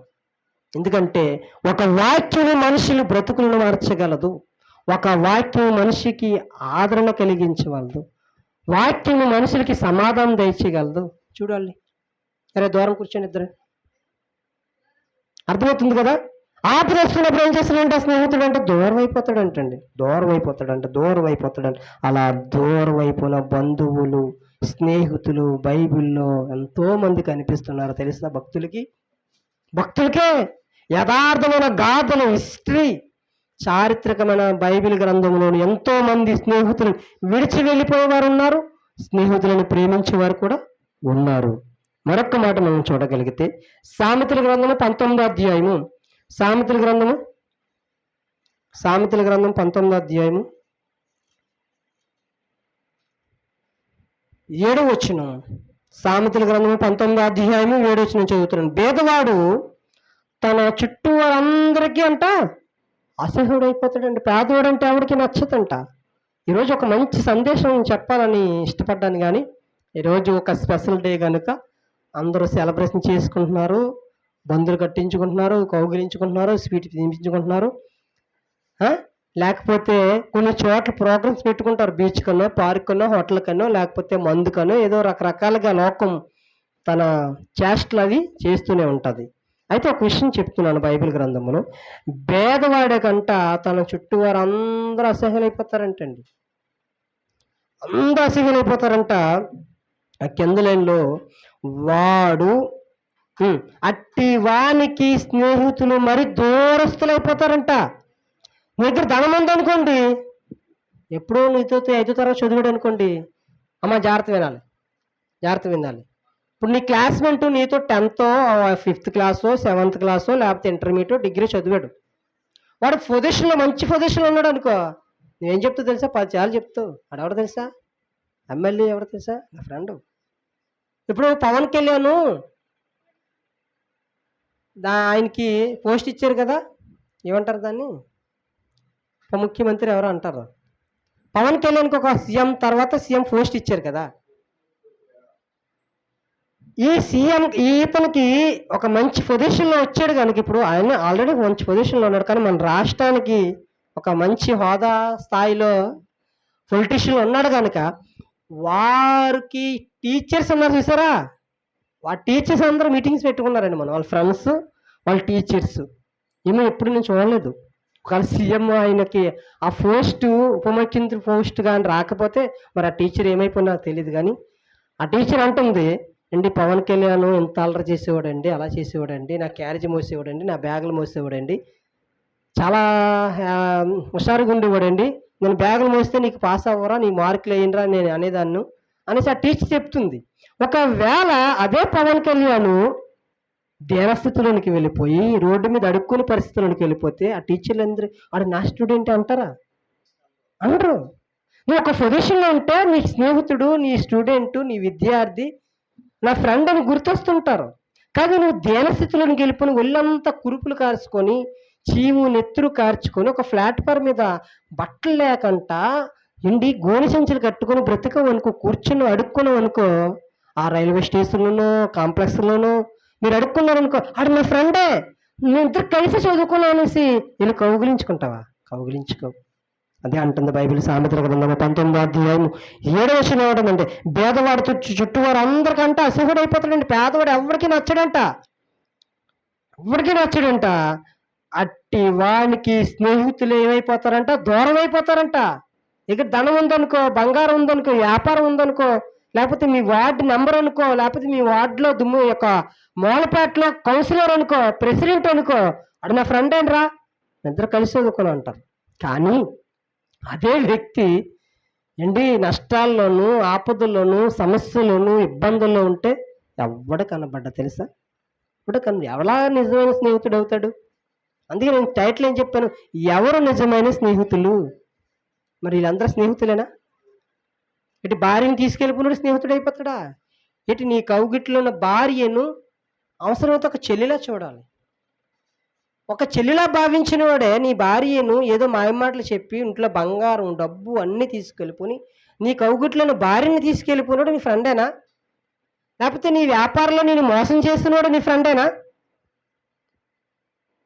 ఎందుకంటే ఒక వాక్యం మనుషులు బ్రతుకులను మార్చగలదు. ఒక వాక్యం మనిషికి ఆదరణ కలిగించగలదు. వాక్యం మనుషులకి సమాధానం దయచేయగలదు. చూడాలి. సరే, దూరం కూర్చొని ఇద్దరు. అర్థమవుతుంది కదా? ఆపద వస్తున్నప్పుడు ఏం చేస్తాడంటే స్నేహితుడు అంటే దూరం అయిపోతాడంటండి. దూరం అయిపోతాడంట. అలా దూరం అయిపోయిన బంధువులు, స్నేహితులు బైబిల్లో ఎంతో మంది కనిపిస్తున్నారు తెలుసా? భక్తులకే యథార్థమైన గాథలు, హిస్టరీ, చారిత్రకమైన బైబిల్ గ్రంథంలోని ఎంతో మంది స్నేహితులు విడిచి వెళ్ళిపోయేవారు ఉన్నారు, స్నేహితులను ప్రేమించేవారు కూడా ఉన్నారు. మరొక్క మాట మనం చూడగలిగితే సామెతల గ్రంథము 19వ అధ్యాయము, సామెతల గ్రంథం 19వ అధ్యాయము 7వ వచనం. సామెతల గ్రంథము 19వ అధ్యాయము 7వ వచనం చదువుతున్నాను. పేదవాడు తన చుట్టూ వారందరికీ అంట అసహ్యుడైపోతాడండి. పేదవాడు అంటే ఎవరికి నచ్చదంట. ఈరోజు ఒక మంచి సందేశం చెప్పాలని ఇష్టపడ్డాను. కానీ ఈరోజు ఒక స్పెషల్ డే కనుక అందరూ సెలబ్రేషన్ చేసుకుంటున్నారు, బంధువులు కట్టించుకుంటున్నారు, కౌగిలించుకుంటున్నారు, స్వీట్ తినిపించుకుంటున్నారు. లేకపోతే కొన్ని చోట్ల ప్రోగ్రామ్స్ పెట్టుకుంటారు, బీచ్ కనో, పార్క్ కనో, హోటల్ కనో, లేకపోతే మందు కనో, ఏదో రకరకాలుగా లోకం తన చేష్టలు అవి చేస్తూనే ఉంటుంది. అయితే ఒక విషయం చెప్తున్నాను, బైబిల్ గ్రంథంలో పేదవాడి కంట తన చుట్టూ వారు అందరూ అసహ్యులైపోతారంటండి. అందరూ అసహ్యులైపోతారంట. ఆ కింద లైన్లో వాడు అట్టి వానికి స్నేహితులు మరి దూరస్తులైపోతారంట. మీ దగ్గర ధనం ఉందనుకోండి, ఎప్పుడో నీతో 5వ తరగతి చదివాడు అనుకోండి, అమ్మ జాగ్రత్త వినాలి. ఇప్పుడు నీ క్లాస్మేట్ నీతో 10th, 5th క్లాసో, 7th క్లాసో, లేకపోతే ఇంటర్మీడియట్, డిగ్రీ చదివాడు. వాడు మంచి పొజిషన్లో ఉన్నాడు అనుకో, నువ్వేం చెప్తావు తెలుసా? 10 సార్లు చెప్తావు. వాడెవడో తెలుసా? ఎమ్మెల్యే ఎవడో తెలుసా? నా ఫ్రెండ్. ఇప్పుడు పవన్ కళ్యాణ్ ఆయనకి పోస్ట్ ఇచ్చారు కదా, ఏమంటారు దాన్ని? ముఖ్యమంత్రి ఎవరో అంటారు. పవన్ కళ్యాణ్కి ఒక సీఎం తర్వాత సీఎం పోస్ట్ ఇచ్చారు కదా. ఈ సీఎం ఇతనికి ఒక మంచి పొజిషన్లో వచ్చాడు కనుక ఇప్పుడు ఆయన ఆల్రెడీ మంచి పొజిషన్లో ఉన్నాడు, కానీ మన రాష్ట్రానికి ఒక మంచి హోదా స్థాయిలో పొలిటీషియన్ ఉన్నాడు కనుక వారికి టీచర్స్ ఉన్నారు చూసారా, ఆ టీచర్స్ అందరూ మీటింగ్స్ పెట్టుకున్నారండి. వాళ్ళ ఫ్రెండ్స్, వాళ్ళ టీచర్స్. ఏమో ఎప్పుడు నేను చూడలేదు. ఒకవేళ సీఎం ఆయనకి ఆ పోస్టు, ఉప ముఖ్యమంత్రి పోస్ట్ కానీ రాకపోతే మరి ఆ టీచర్ ఏమైపోయినా నాకు తెలియదు. కానీ ఆ టీచర్ అంటుంది, అండి పవన్ కళ్యాణ్ ఎంత అల్లరి చేసేవాడండి, అలా చేసేవాడండి, నా క్యారేజ్ మోసేవాడండి, నా బ్యాగులు మోసేవాడండి, చాలా హుషారుగా ఉండేవాడండి, నేను బ్యాగులు మోస్తే నీకు పాస్ అవ్వరా, నీ మార్కులు వేయనరా నేను అనేదాన్ని అనేసి ఆ టీచర్ చెప్తుంది. ఒకవేళ అదే పవన్ కళ్యాణ్ దేవస్థితిలోనికి వెళ్ళిపోయి రోడ్డు మీద అడుక్కునే పరిస్థితుల్లోకి వెళ్ళిపోతే ఆ టీచర్లు అందరూ వాడు నా స్టూడెంట్ అంటారా? అనరు. నువ్వు ఒక పొజిషన్లో ఉంటే నీ స్నేహితుడు, నీ స్టూడెంట్, నీ విద్యార్థి, నా ఫ్రెండ్ అని గుర్తొస్తుంటారు. కానీ నువ్వు దేనస్థితిలోనికి వెళ్ళిపోయి ఒళ్ళంతా కురుపులు కార్చుకొని, చీము నెత్తురు కార్చుకొని, ఒక ప్లాట్ఫామ్ మీద బట్టలు లేకంట ఎండి గోనె సంచులు కట్టుకొని బ్రతకవు అనుకో, కూర్చుని అడుక్కున్నావు అనుకో, ఆ రైల్వే స్టేషన్లోనో కాంప్లెక్స్లోనో మీరు అడుక్కున్నారనుకో, ఆడు నా ఫ్రెండే, నేను ఇద్దరు కలిసి చదువుకున్నాం అనేసి వీళ్ళు కౌగిలించుకుంటావా? కౌగిలించుకో. అదే అంటుంది బైబిల్ సామెతల గ్రంథము 19వ అధ్యాయం 7వ వచనం ఏమంటుందంటే, పేదవాడు చుట్టూ వారు అందరికంటే అసహ్యుడు అయిపోతాడండి. పేదవాడు ఎవరికి నచ్చడంట, ఎవరికి నచ్చడంట. అట్టి వానికి స్నేహితులు ఏమైపోతారంట? దూరం అయిపోతారంట. ఇక ధనం ఉందనుకో, బంగారం ఉందనుకో, వ్యాపారం ఉందనుకో, లేకపోతే మీ వార్డు నెంబర్ అనుకో, లేకపోతే మీ వార్డులో దుమ్ము యొక్క మూలపేటలో కౌన్సిలర్ అనుకో, ప్రెసిడెంట్ అనుకో, అడు నా ఫ్రెండ్ ఏంట్రా, ఇద్దరు కలిసి చదువుకొని అంటారు. కానీ అదే వ్యక్తి ఏంటి నష్టాల్లోనూ, ఆపదల్లోనూ, సమస్యల్లోనూ, ఇబ్బందుల్లో ఉంటే ఎవడ కనబడ్డా తెలుసా? ఎవలా నిజమైన స్నేహితుడు అవుతాడు? అందుకే నేను టైటిల్ ఏం చెప్పాను, ఎవరు నిజమైన స్నేహితులు? మరి వీళ్ళందరూ స్నేహితులేనా? ఇటు భార్యను తీసుకెళ్ళిపోయినాడు స్నేహితుడు అయిపోతాడా? ఇటు నీ కౌగిట్లో ఉన్న భార్యను అవసరమైతే ఒక చెల్లిలా చూడాలి. ఒక చెల్లిలా భావించిన వాడే నీ భార్యను ఏదో మాయమాటలు చెప్పి ఇంట్లో బంగారం, డబ్బు అన్నీ తీసుకెళ్ళిపోయి నీ కౌగిట్లోని భార్యని తీసుకెళ్ళిపోయినాడు నీ ఫ్రెండేనా? లేకపోతే నీ వ్యాపారంలో నేను మోసం చేస్తున్నాడు నీ ఫ్రెండేనా?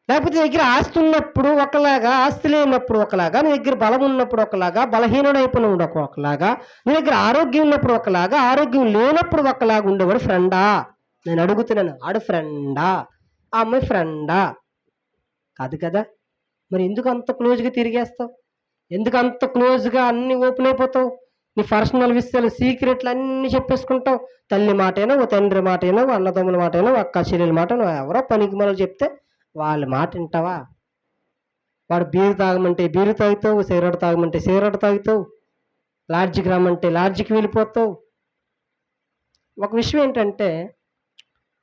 లేకపోతే నీ దగ్గర ఆస్తి ఉన్నప్పుడు ఒకలాగా, ఆస్తి లేనప్పుడు ఒకలాగా, నీ దగ్గర బలం ఉన్నప్పుడు ఒకలాగా, బలహీనుడు అయిపోయినప్పుడు ఒకలాగా, నీ దగ్గర ఆరోగ్యం ఉన్నప్పుడు ఒకలాగా, ఆరోగ్యం లేనప్పుడు ఒకలాగా ఉండేవాడు ఫ్రెండా? నేను అడుగుతున్నాను, ఆడు ఫ్రెండా? ఆ అమ్మాయి ఫ్రెండా? కాదు కదా. మరి ఎందుకు అంత క్లోజ్గా తిరిగేస్తావు? ఎందుకు అంత క్లోజ్గా అన్ని ఓపెన్ అయిపోతావు? నీ పర్సనల్ విషయాలు, సీక్రెట్లు అన్నీ చెప్పేసుకుంటావు. తల్లి మాటైనా, ఓ తండ్రి మాటైనా, ఓ అన్నదమ్ముల మాటైనా, అక్క చెల్లెల మాట, ఎవరో పనికి మనలు చెప్తే వాళ్ళ మాట వింటావా? వాడు బీరు తాగమంటే బీరు తాగుతావు, సిగరెట్ తాగమంటే సిగరెట్ తాగుతావు, లాడ్జికి రమ్మంటే లాడ్జికి వెళ్ళిపోతావు. ఒక విషయం ఏంటంటే,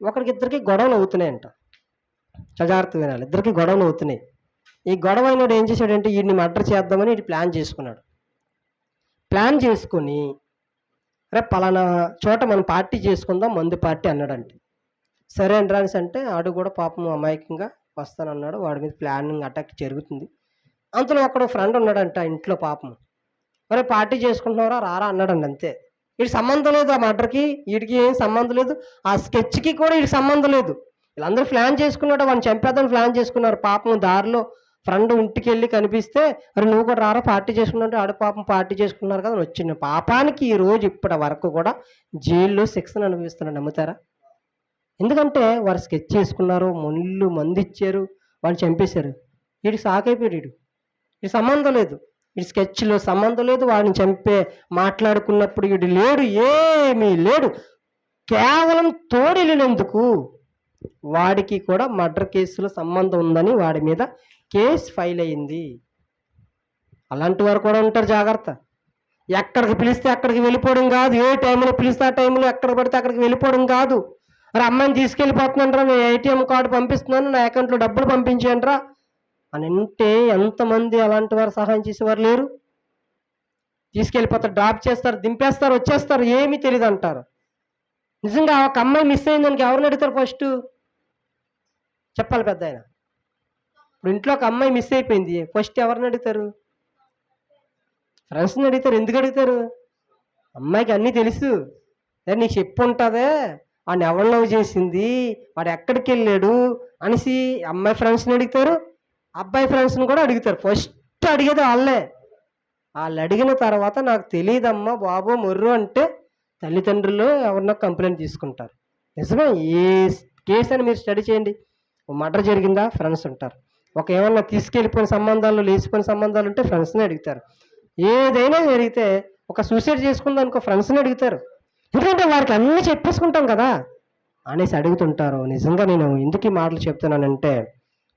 ఒకరికిద్దరికి గొడవలు అవుతున్నాయంట. జాగ్రత్త వినాలి. ఇద్దరికి గొడవలు అవుతున్నాయి. ఈ గొడవ అయినాడు ఏం చేశాడంటే, వీడిని మర్డర్ చేద్దామని ఇటు ప్లాన్ చేసుకున్నాడు. ప్లాన్ చేసుకొని రేపు పలానా చోట మనం పార్టీ చేసుకుందాం, మందు పార్టీ అన్నాడంటే, సరే అని రానిసి అంటే ఆడు కూడా పాపం అమాయకంగా వస్తానన్నాడు. వాడి మీద ప్లానింగ్ అటాక్ జరుగుతుంది. అంతలో అక్కడ ఫ్రెండ్ ఉన్నాడంట ఇంట్లో, పాపం మరి పార్టీ చేసుకుంటున్నారా రారా అన్నాడండి. అంతే. వీడికి సంబంధం లేదు ఆ మర్డర్కి, వీడికి ఏం సంబంధం లేదు, ఆ స్కెచ్కి కూడా వీడికి సంబంధం లేదు. వీళ్ళందరూ ప్లాన్ చేసుకున్నాడు, వాడిని చంపేద్దామని ప్లాన్ చేసుకున్నారు. పాపం దారిలో ఫ్రెండ్ ఇంటికి వెళ్ళి కనిపిస్తే, అరే నువ్వు కూడా రారా పార్టీ చేసుకున్నట్టు, ఆడు పాపం పార్టీ చేసుకున్నారు కదా వచ్చింది. పాపానికి ఈ రోజు ఇప్పటి వరకు కూడా జైల్లో శిక్షను అనుభవిస్తున్నాడు. నమ్ముతారా? ఎందుకంటే వారు స్కెచ్ చేసుకున్నారు, మందు ఇచ్చారు, వాళ్ళు చంపేశారు. వీడికి సాకైపోయాడు. వీడి సంబంధం లేదు, వీడి స్కెచ్లో సంబంధం లేదు, వాడిని చంపే మాట్లాడుకున్నప్పుడు వీడు లేడు, ఏమీ లేడు. కేవలం తోడెళ్ళినందుకు వాడికి కూడా మర్డర్ కేసులో సంబంధం ఉందని వాడి మీద కేసు ఫైల్ అయింది. అలాంటి వారు కూడా ఉంటారు, జాగ్రత్త. ఎక్కడికి పిలిస్తే అక్కడికి వెళ్ళిపోవడం కాదు, ఏ టైంలో పిలిస్తే ఆ టైంలో ఎక్కడ పడితే అక్కడికి వెళ్ళిపోవడం కాదు. మరి అమ్మాయిని తీసుకెళ్ళిపోతున్నాను రా, నేను ఏటీఎం కార్డు పంపిస్తున్నాను, నా అకౌంట్లో డబ్బులు పంపించేయండి రా అని అంటే ఎంతమంది అలాంటి వారు సహాయం చేసేవారు లేరు? తీసుకెళ్ళిపోతారు, డ్రాప్ చేస్తారు, దింపేస్తారు, వచ్చేస్తారు, ఏమీ తెలియదు అంటారు. నిజంగా ఒక అమ్మాయి మిస్ అయిందానికి ఎవరిని అడుగుతారు? ఫస్ట్ చెప్పాలి పెద్ద ఆయన. ఇప్పుడు ఇంట్లో ఒక అమ్మాయి మిస్ అయిపోయింది, ఫస్ట్ ఎవరిని అడుగుతారు? ఫ్రెండ్స్ని అడుగుతారు. ఎందుకు అడుగుతారు? అమ్మాయికి అన్నీ తెలుసు, నీకు చెప్పు ఉంటుందే, వాడిని ఎవరు లవ్ చేసింది, వాడు ఎక్కడికి వెళ్ళాడు అనేసి అమ్మాయి ఫ్రెండ్స్ని అడుగుతారు, అబ్బాయి ఫ్రెండ్స్ని కూడా అడుగుతారు. ఫస్ట్ అడిగేది వాళ్ళే. వాళ్ళు అడిగిన తర్వాత నాకు తెలియదమ్మా బాబు మొర్రు అంటే తల్లిదండ్రులు ఎవరినో కంప్లైంట్ తీసుకుంటారు. నిజమే. ఏ కేసు అని మీరు స్టడీ చేయండి. మర్డర్ జరిగిందా, ఫ్రెండ్స్ ఉంటారు. ఒక ఏమన్నా తీసుకెళ్ళిపోయిన సంబంధాలు, లేచిపోయిన సంబంధాలు ఉంటే ఫ్రెండ్స్ని అడుగుతారు. ఏదైనా జరిగితే ఒక సూసైడ్ చేసుకుందాం అనుకో ఫ్రెండ్స్ని అడుగుతారు. ఎందుకంటే వారికి అన్నీ చెప్పేసుకుంటాం కదా అనేసి అడుగుతుంటారు. నిజంగా నేను ఎందుకు ఈ మాటలు చెప్తున్నానంటే,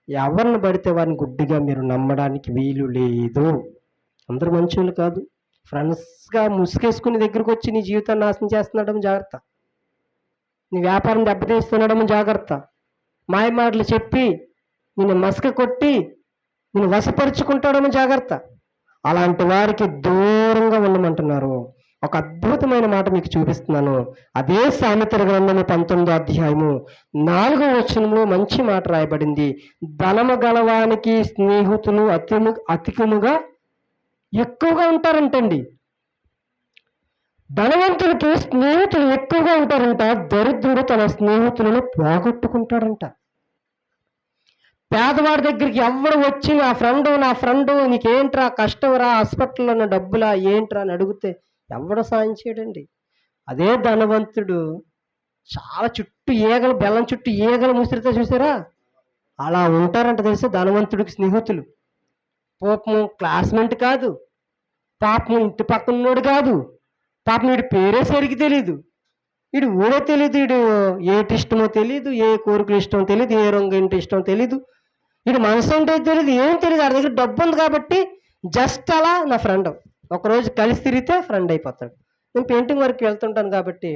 ఎవరిని పడితే వారిని గుడ్డిగా మీరు నమ్మడానికి వీలు లేదు. అందరూ మంచోళ్ళు కాదు. ఫ్రెండ్స్గా ముసుగేసుకుని దగ్గరకు వచ్చి నీ జీవితాన్ని నాశనం చేస్తున్నాడము జాగ్రత్త. నీ వ్యాపారం దెబ్బతీస్తున్నాడము జాగ్రత్త. మాయ మాటలు చెప్పి నిన్ను మసక కొట్టి నిన్ను వశపరుచుకుంటాడము జాగ్రత్త. అలాంటి వారికి దూరంగా ఉండమంటున్నారు. ఒక అద్భుతమైన మాట మీకు చూపిస్తున్నాను. అదే సామెతల గ్రంథము 19వ అధ్యాయము 4వ వచనంలో మంచి మాట రాయబడింది. ధనము గలవానికి స్నేహితులు అధికముగా ఎక్కువగా ఉంటారంటండి. ధనవంతుడికి స్నేహితులు ఎక్కువగా ఉంటారంట. దరిద్రుడు తన స్నేహితులను పోగొట్టుకుంటాడంట. పేదవాడి దగ్గరికి ఎవరు వచ్చి నా ఫ్రెండ్ నీకేంట్రా, కష్టంరా, హాస్పిటల్లో ఉన్న డబ్బులా, ఏంట్రా అని అడిగితే ఎవడు సాయం చేయడండి. అదే ధనవంతుడు చాలా చుట్టూ ఈగలు, బెల్లం చుట్టూ ఈగలు ముసిరితే చూసారా, అలా ఉంటారంట. తెలిసి ధనవంతుడికి స్నేహితులు. పాపం క్లాస్మేట్ కాదు, పాపం ఇంటి పక్కనోడు కాదు, పాపం వీడి పేరే సరిగ్గా తెలీదు, వీడు ఊరే తెలీదు, వీడు ఏటి ఇష్టమో తెలీదు, ఏ కోరికలు ఇష్టమో తెలీదు, ఏ రంగు ఏంటి ఇష్టమో తెలీదు, వీడు మనసు అంటే తెలియదు, ఏం తెలియదు. వాడి దగ్గర డబ్బు ఉంది కాబట్టి జస్ట్ అలా నా ఫ్రెండ్, ఒకరోజు కలిసి తిరిగితే ఫ్రెండ్ అయిపోతాడు. నేను పెయింటింగ్ వర్క్ వెళ్తుంటాను కాబట్టి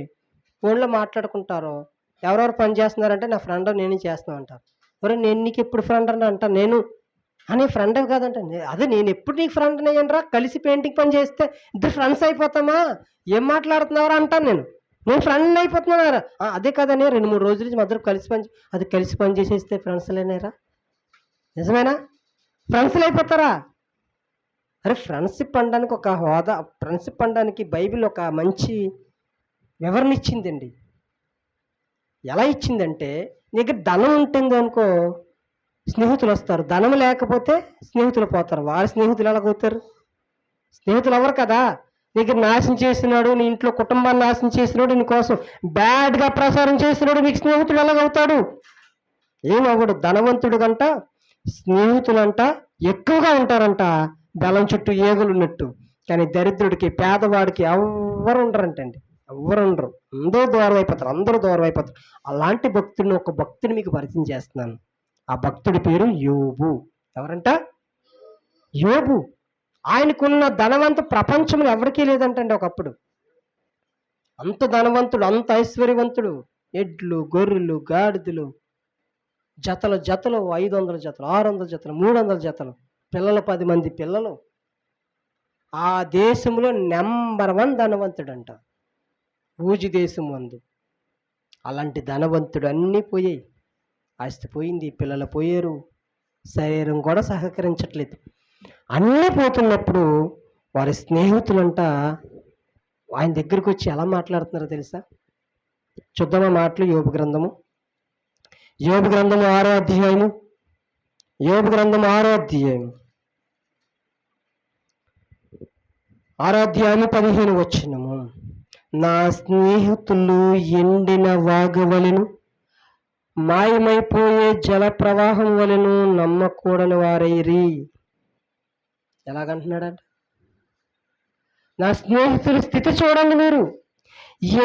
ఫోన్లో మాట్లాడుకుంటారు. ఎవరెవరు పని చేస్తున్నారంటే నా ఫ్రెండ్ నేను చేస్తున్నాను అంటారు. మరి నేను నీకు ఎప్పుడు ఫ్రెండ్ అని అంటాను. నేను అని ఫ్రెండ్ కాదంట. అదే నేను ఎప్పుడు నీకు ఫ్రెండ్ అయ్యానరా, కలిసి పెయింటింగ్ పని చేస్తే ఇద్దరు ఫ్రెండ్స్ అయిపోతామా, ఏం మాట్లాడుతున్నారా అంటాను. నేను ఫ్రెండ్ అయిపోతున్నారా, అదే కదని 2-3 రోజుల నుంచి మధ్య కలిసి పని చేసేస్తే ఫ్రెండ్స్లేనేరా. నిజమేనా? ఫ్రెండ్స్లు అయిపోతారా? అరే ఫ్రెండ్షిప్ అనడానికి ఒక హోదా, ఫ్రెండ్షిప్ అనడానికి బైబిల్ ఒక మంచి వివరణ ఇచ్చిందండి. ఎలా ఇచ్చిందంటే, నీకు ధనం ఉంటుంది అనుకో స్నేహితులు వస్తారు, ధనం లేకపోతే స్నేహితులు పోతారు. వారి స్నేహితులు ఎలాగవుతారు? స్నేహితులు ఎవరు కదా. నీకు నాశనం చేసినాడు, నీ ఇంట్లో కుటుంబాన్ని నాశనం చేసినాడు, నీ కోసం బ్యాడ్గా ప్రచారం చేసినాడు, నీకు స్నేహితుడు ఎలాగవుతాడు? ఏమవ్వడు. ధనవంతుడు కంట స్నేహితులంట ఎక్కువగా ఉంటారంట, బెల్లం చుట్టూ ఏగులు ఉన్నట్టు. కానీ దరిద్రుడికి, పేదవాడికి ఎవ్వరు ఉండరంటండి, ఎవ్వరు ఉండరు. అందరూ దూరం అయిపోతారు. అలాంటి భక్తుడిని, ఒక భక్తుని మీకు పరిచయం చేస్తున్నాను. ఆ భక్తుడి పేరు యోబు. ఎవరంట? యోబు. ఆయనకున్న ధనవంత ప్రపంచంలో ఎవరికీ లేదంటండి ఒకప్పుడు. అంత ధనవంతుడు, అంత ఐశ్వర్యవంతుడు. ఎడ్లు, గొర్రెలు, గాడిదలు, జతలు 500 జతలు, 600 జతలు, 300 జతలు, పిల్లలు 10 మంది పిల్లలు. ఆ దేశంలో నెంబర్ 1 ధనవంతుడంట, ఊజి దేశం అందు. అలాంటి ధనవంతుడు అన్నీ పోయాయి. ఆస్తి పోయింది, పిల్లలు పోయారు, శరీరం కూడా సహకరించట్లేదు. అన్నీ పోతున్నప్పుడు వారి స్నేహితులంట ఆయన దగ్గరికి వచ్చి ఎలా మాట్లాడుతున్నారో తెలుసా? చూద్దామా మాటలు. యోబు గ్రంథము 6వ అధ్యాయము, యోబు గ్రంథము 6వ అధ్యాయము 15 వచనము. నా స్నేహితులు ఎండిన వాగవలెను, మాయమైపోయే జల ప్రవాహం వలెను నమ్మకూడని వారైరి. ఎలాగంటున్నాడంట? నా స్నేహితుల స్థితి చూడండి మీరు.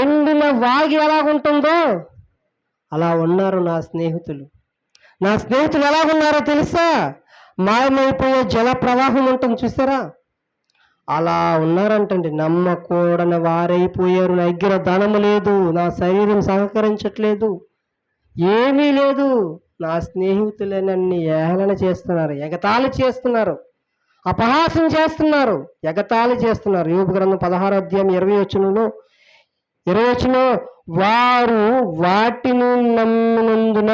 ఎండిన వాగి ఎలాగుంటుందో అలా ఉన్నారు నా స్నేహితులు. నా స్నేహితులు ఎలాగున్నారో తెలుసా? మాయమైపోయే జల ప్రవాహం ఉంటుంది చూసారా, అలా ఉన్నారంటండి. నమ్మకూడని వారైపోయారు. నా దగ్గర ధనము లేదు, నా శరీరం సహకరించట్లేదు, ఏమీ లేదు. నా స్నేహితులే నన్ను ఏహలన చేస్తున్నారు, ఎగతాళి చేస్తున్నారు, అపహాసం చేస్తున్నారు, ఎగతాళి చేస్తున్నారు. యోబు గ్రంథం 16వ అధ్యాయం 20 వచనం, వారు వాటిని నమ్మినందున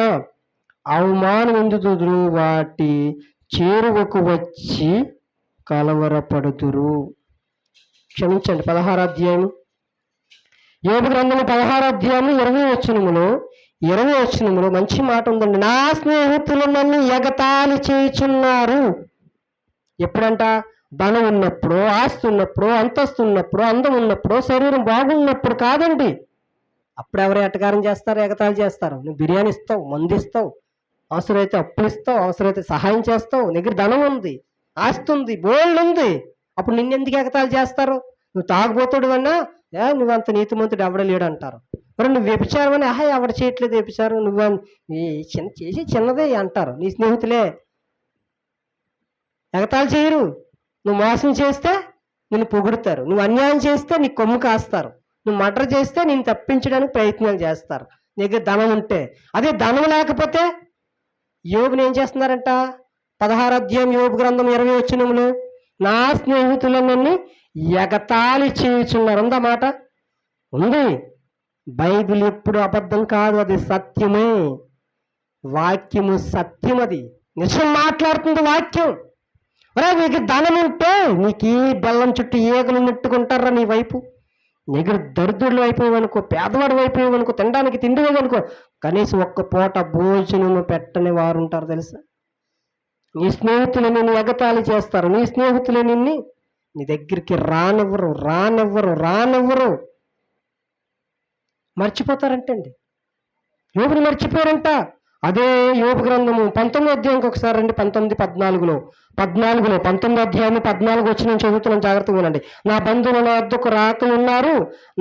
అవమానం ఎందుదురు, వాటి చేరువకు వచ్చి కలవరపడుదురు. క్షమించండి, 16వ అధ్యాయం యోబు గ్రంథము 16 అధ్యాయం 20 వచనములో మంచి మాట ఉందండి. నా స్నేహితులు నన్ను ఎగతాళి చేయుచున్నారు. ఎప్పుడంట? ధనం ఉన్నప్పుడు, ఆస్తి ఉన్నప్పుడు, అంతస్తు ఉన్నప్పుడు, అందం ఉన్నప్పుడు, శరీరం బాగున్నప్పుడు కాదండి. అప్పుడు ఎవరు ఎటకారం చేస్తారు, ఎగతాళి చేస్తారు. నువ్వు బిర్యానీ ఇస్తావు, మందు ఇస్తావు, అవసరమైతే అప్పులు ఇస్తావు, అవసరమైతే సహాయం చేస్తావు, దగ్గర ధనం ఉంది, ఆస్తి ఉంది, బోల్డ్ ఉంది. అప్పుడు నిన్నెందుకు ఎగతాళి చేస్తారు? నువ్వు తాగుబోతుడు అన్నా నువ్వంత నీతిమంతుడు ఎవడ లేడు అంటారు. మరి నువ్వు వ్యభిచారం అని ఎవడ చేయట్లేదు వ్యభిచారం, నువ్వు చేసి చిన్నదే అంటారు. నీ స్నేహితులే ఎగతాళి చేయరు. నువ్వు మోసం చేస్తే నిన్ను పొగుడుతారు, నువ్వు అన్యాయం చేస్తే నీ కొమ్ము కాస్తారు, నువ్వు మర్డర్ చేస్తే నేను తప్పించడానికి ప్రయత్నాలు చేస్తారు నీ దగ్గర ధనం ఉంటే. అదే ధనం లేకపోతే యోబుని ఏం చేస్తున్నారంట? 16 అధ్యాయం యోబు గ్రంథం 20 వచనములో నా స్నేహితులన్నీ ఎగతాళి చేయుచున్నారు. ఉందా మాట? ఉంది. బైబిల్ ఎప్పుడు అబద్ధం కాదు, అది సత్యమే. వాక్యము సత్యం, అది నిజం మాట్లాడుతుంది వాక్యం. ఒరే నీకు ధనం ఉంటే నీకు ఈ బెల్లం చుట్టూ ఏగలు నెట్టుకుంటారా నీ వైపు. నీకు దరిద్రులు అయిపోయావనుకో, పేదవాడు అయిపోయావనుకో, తినడానికి తిండి లేదనుకో, కనీసం ఒక్క పూట భోజనము పెట్టని వారు ఉంటారు తెలుసా. నీ స్నేహితులు నిన్ను ఎగతాళి చేస్తారు, నీ స్నేహితులు నిన్ను నీ దగ్గరికి రానివ్వరు. మర్చిపోతారంటండి. యోబుని మర్చిపోయారంట. అదే యోబు గ్రంథము 19 అధ్యాయంకి ఒకసారి రండి. 19 అధ్యాయం 14 వచ్చి నేను చదువుతున్నాను, జాగ్రత్తగా వినండి. నా బంధువులు నా వద్దకు రాకలున్నారు,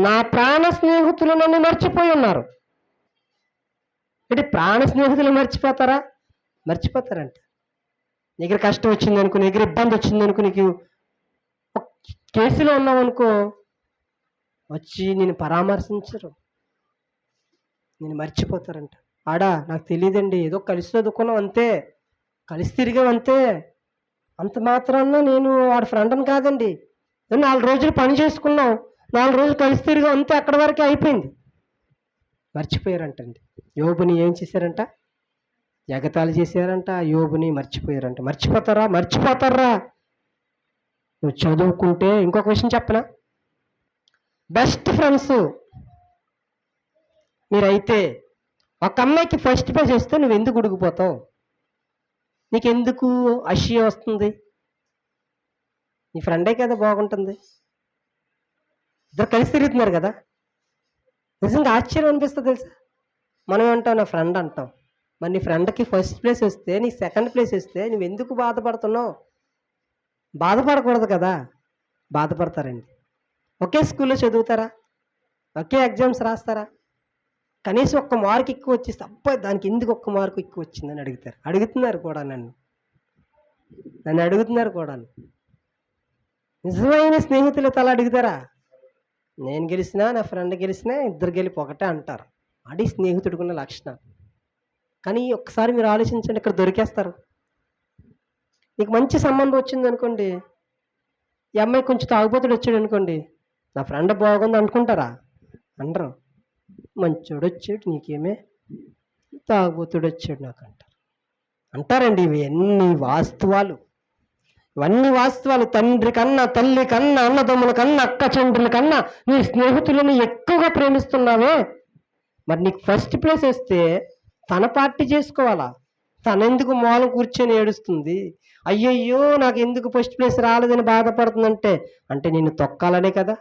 నా ప్రాణ స్నేహితులు నన్ను మర్చిపోయి ఉన్నారు. అంటే ప్రాణ స్నేహితులు మర్చిపోతారా? మర్చిపోతారంట. నీ దగ్గర కష్టం వచ్చిందనుకో, నీ దగ్గర ఇబ్బంది వచ్చిందనుకో, నీకు కేసులో ఉన్నావనుకో, వచ్చి నేను పరామర్శించరు, నేను మర్చిపోతారంట. నాకు తెలియదండి, ఏదో కలిసి చదువుకున్నాం అంతే, కలిసి తిరిగాం అంతే, అంత మాత్రాన నేను వాడి ఫ్రెండ్ని కాదండి. 4 రోజులు పని చేసుకున్నాం, 4 రోజులు కలిసి తిరిగాం అంతే, అక్కడి వరకే అయిపోయింది. మర్చిపోయారంటండి. యోబుని ఏం చేశారంట? ఎగతాళి చేశారంట. యోబుని మర్చిపోయారంట. మర్చిపోతారా? నువ్వు చదువుకుంటే ఇంకొక విషయం చెప్పనా? బెస్ట్ ఫ్రెండ్స్ మీరైతే ఒక అమ్మాయికి ఫస్ట్ ప్రైజ్ వస్తే నువ్వు ఎందుకు ఉడికిపోతావు? నీకెందుకు అసూయ వస్తుంది? నీ ఫ్రెండే కదా బాగుంటుంది, ఇద్దరు కలిసి తిరుగుతున్నారు కదా. నిజంగా ఆశ్చర్యం అనిపిస్తుంది తెలుసా. మనం అంటాం నా ఫ్రెండ్ అంటాం, మరి నీ ఫ్రెండ్కి ఫస్ట్ ప్లేస్ వస్తే నీ సెకండ్ ప్లేస్ వస్తే నువ్వు ఎందుకు బాధపడుతున్నావు? బాధపడకూడదు కదా. బాధపడతారండి. ఒకే స్కూల్లో చదువుతారా, ఒకే ఎగ్జామ్స్ రాస్తారా, కనీసం ఒక్క మార్క్ ఎక్కువ వచ్చేస్తే అబ్బాయి దానికి ఎందుకు ఒక్క మార్కు ఎక్కువ వచ్చిందని అడుగుతున్నారు కూడా నన్ను అడుగుతున్నారు కూడా. నిజమైన స్నేహితులతో అలా అడుగుతారా? నేను గెలిచినా నా ఫ్రెండ్ గెలిచినా ఇద్దరు గెలిపి ఒకటే అంటారు. అది స్నేహితుడికున్న లక్షణం. కానీ ఒక్కసారి మీరు ఆలోచించండి, ఇక్కడ దొరికేస్తారు. నీకు మంచి సంబంధం వచ్చింది అనుకోండి, ఈ అమ్మాయి కొంచెం తాగుబోతుడు వచ్చాడు అనుకోండి, నా ఫ్రెండ్ బాగుంది అనుకుంటారా? అనరు. మంచోడు వచ్చాడు, నీకేమే తాగుబోతుడు వచ్చాడు నాకు అంటారండి. ఇవన్నీ వాస్తవాలు. తండ్రి కన్నా, తల్లి కన్నా, అన్నదమ్ముల కన్నా, అక్క చెండ్రుల కన్నా నీ స్నేహితులను ఎక్కువగా ప్రేమిస్తున్నావే. మరి నీకు ఫస్ట్ ప్లేస్ వస్తే తన పార్టీ చేసుకోవాలా? తనెందుకు మూలం కూర్చొని ఏడుస్తుంది? అయ్యయ్యో నాకు ఎందుకు ఫస్ట్ ప్లేస్ రాలేదని బాధపడుతుందంటే అంటే నిన్ను తొక్కాలనే కదా.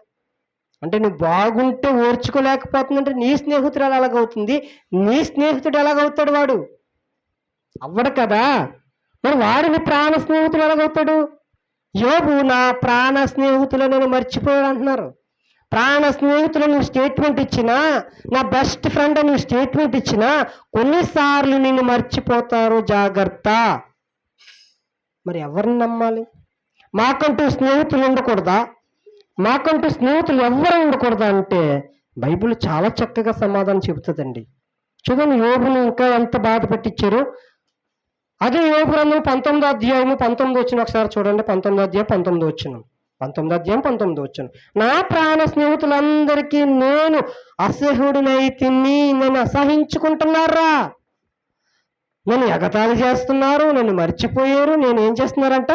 అంటే నువ్వు బాగుంటే ఓర్చుకోలేకపోతుందంటే నీ స్నేహితుడు ఎలాగవుతుంది? నీ స్నేహితుడు ఎలాగవుతాడు? వాడు అవ్వడు కదా. మరి వాడు నీ ప్రాణ స్నేహితుడు ఎలాగవుతాడు? యోబు నా ప్రాణ స్నేహితులను నేను మర్చిపోయాడు అంటున్నారు. ప్రాణ స్నేహితులు నువ్వు స్టేట్మెంట్ ఇచ్చినా, నా బెస్ట్ ఫ్రెండ్ నువ్వు స్టేట్మెంట్ ఇచ్చినా కొన్నిసార్లు నిన్ను మర్చిపోతారు, జాగ్రత్త. మరి ఎవరిని నమ్మాలి? మాకంటూ స్నేహితులు ఉండకూడదా? మాకంటూ స్నేహితులు ఎవరు ఉండకూడదా అంటే బైబిల్ చాలా చక్కగా సమాధానం చెబుతుందండి. చూడండి, యోబుని ఇంకా ఎంత బాధ పెట్టించారు. అదే యోబు గ్రంథం 19 అధ్యాయము 19 వచ్చిన ఒకసారి చూడండి. 19 అధ్యాయం 19 వచ్చిన నా ప్రాణ స్నేహితులందరికీ నేను అసహ్యుడినైతిని, నన్ను అసహించుకుంటున్నారా, నన్ను ఎగతాళి చేస్తున్నారు, నన్ను మర్చిపోయారు. నేను ఏం చేస్తున్నారంట?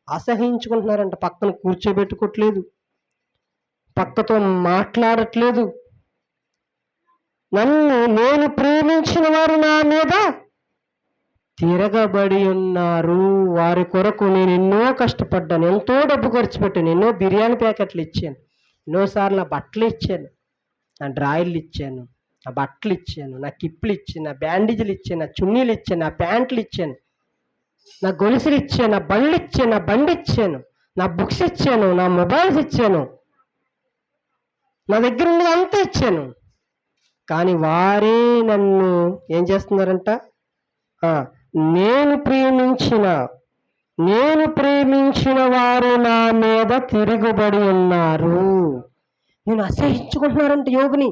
అసహ్యించుకుంటున్నారంట. పక్కన కూర్చోబెట్టుకోవట్లేదు, పక్కతో మాట్లాడట్లేదు. నేను ప్రేమించిన వారు నా మీద తిరగబడి ఉన్నారు. వారి కొరకు నేను ఎన్నో కష్టపడ్డాను, ఎంతో డబ్బు ఖర్చు పెట్టాను, ఎన్నో బిర్యానీ ప్యాకెట్లు ఇచ్చాను, ఎన్నోసార్లు నా బట్టలు ఇచ్చాను, నా డ్రాయర్లు ఇచ్చాను, నా బట్టలు ఇచ్చాను, నా కిప్పులు ఇచ్చాను, నా బ్యాండేజీలు ఇచ్చాను, నా చున్నీలు ఇచ్చాను, నా ప్యాంట్లు ఇచ్చాను, నా గొలుసులు ఇచ్చాను, నా బళ్ళు ఇచ్చాను, నా బండి ఇచ్చాను, నా బుక్స్ ఇచ్చాను, నా మొబైల్స్ ఇచ్చాను, నా దగ్గర ఉన్నది అంతా ఇచ్చాను. కానీ వారే నన్ను ఏం చేస్తున్నారంట? నేను ప్రేమించిన వారు నా మీద తిరుగుబడి ఉన్నారు. నేను అసహించుకుంటున్నారంట యోగుని.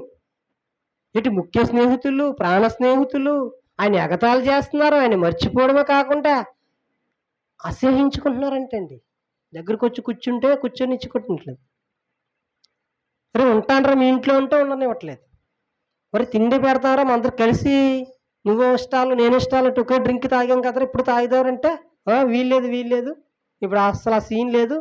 ఇటు ముఖ్య స్నేహితులు, ప్రాణ స్నేహితులు ఆయన ఎగతాళి చేస్తున్నారు. ఆయన మర్చిపోవడమే కాకుండా అసహించుకుంటున్నారంటండి. దగ్గరకు వచ్చి కూర్చొని ఇచ్చుకుంటున్నట్లేదు. అరే ఉంటానరా, మీ ఇంట్లో ఉంటే ఉండనివ్వట్లేదు. మరి తిండి పెడతారా, మా అందరు కలిసి నువ్వు ఇష్టాలు నేను ఇష్టాలు ఒకే డ్రింక్ తాగాం కదరా ఇప్పుడు తాగుదారంటే వీల్లేదు, ఇప్పుడు అసలు ఆ సీన్ లేదు,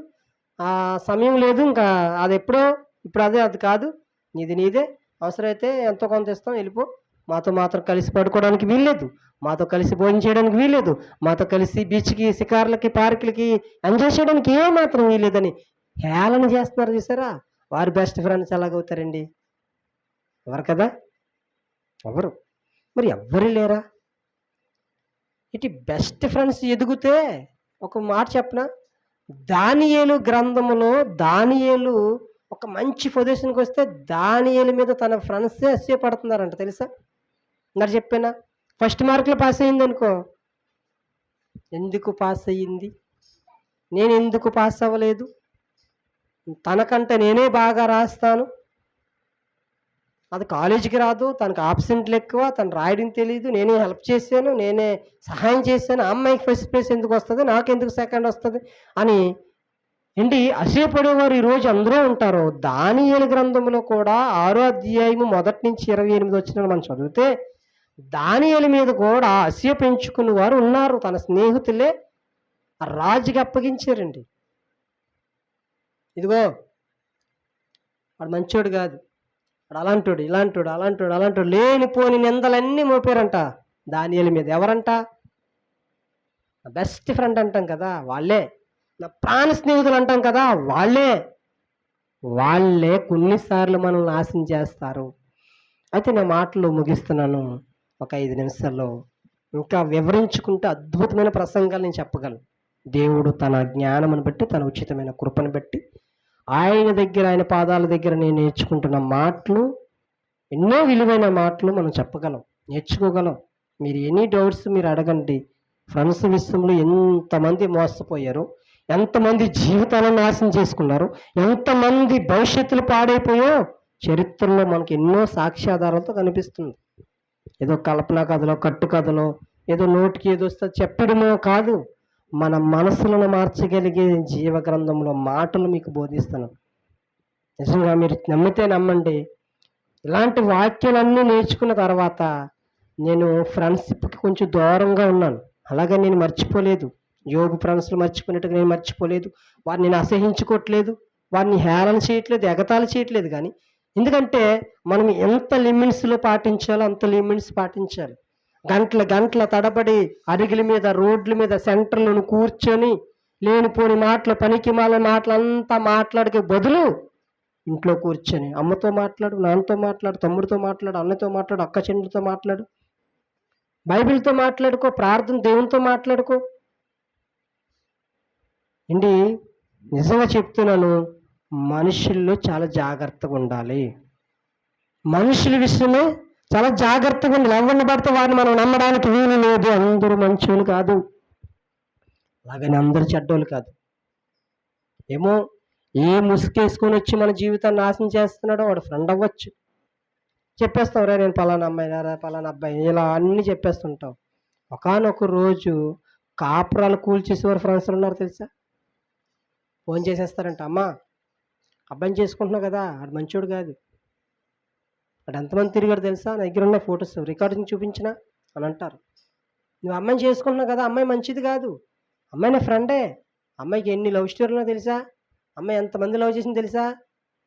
ఆ సమయం లేదు, ఇంకా అది ఎప్పుడో, ఇప్పుడు అది కాదు, నీదే, అవసరమైతే ఎంతో కొంత ఇస్తాం, వెళ్ళిపో. మాతో మాత్రం కలిసి పడుకోవడానికి వీల్లేదు, మాతో కలిసి భోజనం చేయడానికి వీల్లేదు, మాతో కలిసి బీచ్కి, షికార్లకి, పార్కులకి ఎంజాయ్ చేయడానికి ఏమాత్రం వీల్లేదని హేళన చేస్తున్నారు. చూసారా? వారి బెస్ట్ ఫ్రెండ్స్ ఎలాగవుతారండి? ఎవరు కదా? ఎవరు? మరి ఎవ్వరు లేరా? ఇటు బెస్ట్ ఫ్రెండ్స్ ఎదిగితే ఒక మాట చెప్పనా, దానియేలు గ్రంథములో దానియేలు ఒక మంచి పొజిషన్కి వస్తే దానియేలు మీద తన ఫ్రెండ్సే అసూయపడుతున్నారంట. తెలుసా? మరి చెప్పానా? ఫస్ట్ మార్కులు పాస్ అయ్యింది అనుకో, ఎందుకు పాస్ అయ్యింది, నేను ఎందుకు పాస్ అవ్వలేదు, తనకంటే నేనే బాగా రాస్తాను, అది కాలేజీకి రాదు, తనకు ఆబ్సెంట్లు ఎక్కువ, తను రాయడం తెలియదు, నేనే హెల్ప్ చేశాను, నేనే సహాయం చేశాను, ఆ అమ్మాయికి ఫస్ట్ ప్లేస్ ఎందుకు వస్తుంది, నాకెందుకు సెకండ్ వస్తుంది అని అసూయపడేవారు ఈరోజు అందరూ ఉంటారు. దానియేలు గ్రంథంలో కూడా 6వ అధ్యాయము 1 నుంచి 28 వచ్చిన మనం చదివితే దానియేలు మీద కూడా అసూయ పెంచుకున్న వారు ఉన్నారు. తన స్నేహితులే ఆ రాజుకి అప్పగించారండి. ఇదిగో వాడు మంచోడు కాదు, వాడు అలాంటోడు లేనిపోని నిందలన్నీ మోపారంట దానియేలు మీద. ఎవరంట? నా బెస్ట్ ఫ్రెండ్ అంటాం కదా వాళ్ళే, నా ప్రాణ స్నేహితులు అంటాం కదా వాళ్ళే కొన్నిసార్లు మనల్ని నాశనం చేస్తారు. అయితే నా మాటలు ముగిస్తున్నాను. ఒక 5 నిమిషాల్లో ఇంకా వివరించుకుంటే అద్భుతమైన ప్రసంగాలు నేను చెప్పగలను. దేవుడు తన జ్ఞానమును బట్టి, తన ఉచితమైన కృపను బట్టి, ఆయన పాదాల దగ్గర నేను నేర్చుకుంటున్న మాటలు ఎన్నో విలువైన మాటలు మనం చెప్పగలం, నేర్చుకోగలం. మీరు ఎనీ డౌట్స్ మీరు అడగండి. ఫ్రెండ్స్ విషయంలో ఎంతమంది మోసపోయారు, ఎంతమంది జీవితాలను నాశనం చేసుకున్నారు, ఎంతమంది భవిష్యత్తులు పాడైపోయో చరిత్రలో మనకి ఎన్నో సాక్ష్యాధారాలతో కనిపిస్తుంది. ఏదో కల్పన కథలో, కట్టు కథలో, ఏదో నోటికి ఏదో వస్తే చెప్పడమో కాదు, మన మనసులను మార్చగలిగే జీవ గ్రంథంలో మాటలు మీకు బోధిస్తాను. నిజంగా మీరు నమ్మితే నమ్మండి. ఇలాంటి వాక్యాలన్నీ నేర్చుకున్న తర్వాత నేను ఫ్రెండ్షిప్కి కొంచెం దూరంగా ఉన్నాను. అలాగే నేను మర్చిపోలేదు, యోగు ఫ్రెండ్స్లు మర్చిపోయినట్టుగా నేను మర్చిపోలేదు. వారిని నేను అసహించుకోవట్లేదు, వారిని హేళన చేయట్లేదు, ఎగతాళి చేయట్లేదు. కానీ ఎందుకంటే మనం ఎంత లిమిట్స్లో పాటించాలో అంత లిమిట్స్ పాటించాలి. గంటల తడబడి అరిగిల మీద, రోడ్ల మీద, సెంటర్లను కూర్చొని లేనిపోని మాటలు, పనికి మాల మాటలు అంతా మాట్లాడికే బదులు ఇంట్లో కూర్చొని అమ్మతో మాట్లాడు, నాన్నతో మాట్లాడు, తమ్ముడితో మాట్లాడు, అన్నతో మాట్లాడు, అక్క చెల్లితో మాట్లాడు, బైబిల్తో మాట్లాడుకో, ప్రార్థన దేవునితో మాట్లాడుకో. నిజంగా చెప్తున్నాను, మనుషుల్లో చాలా జాగ్రత్తగా ఉండాలి. మనుషుల విషయమే చాలా జాగ్రత్తగా ఉండాలి. ఎవరిని పడితే వారిని మనం నమ్మడానికి వీలు లేదు. అందరూ మంచోళ్ళు కాదు, అలాగని అందరూ చెడ్డోళ్ళు కాదు. ఏమో ఏ ముసుకేసుకొని వచ్చి మన జీవితాన్ని నాశనం చేస్తున్నాడో వాడు ఫ్రెండ్ అవ్వచ్చు. చెప్పేస్తాం, రే నేను పలానా అమ్మాయి, పలానా అబ్బాయి, ఇలా అన్నీ చెప్పేస్తుంటాం. ఒకానొక రోజు కాపురాలు కూల్చేసేవారు ఫ్రెండ్స్ ఉన్నారు తెలుసా. ఫోన్ చేసేస్తారంట, అమ్మా అబ్బాయిని చేసుకుంటున్నావు కదా, వాడు మంచోడు కాదు, వాడు ఎంతమంది తిరిగాడు తెలుసా, నా దగ్గర ఉన్న ఫొటోస్ రికార్డింగ్ చూపించినా అని అంటారు. నువ్వు అమ్మాయిని చేసుకుంటున్నావు కదా, అమ్మాయి మంచిది కాదు, అమ్మాయి నా ఫ్రెండే, అమ్మాయికి ఎన్ని లవ్ స్టోరీలో తెలుసా, అమ్మాయి ఎంతమంది లవ్ చేసింది తెలుసా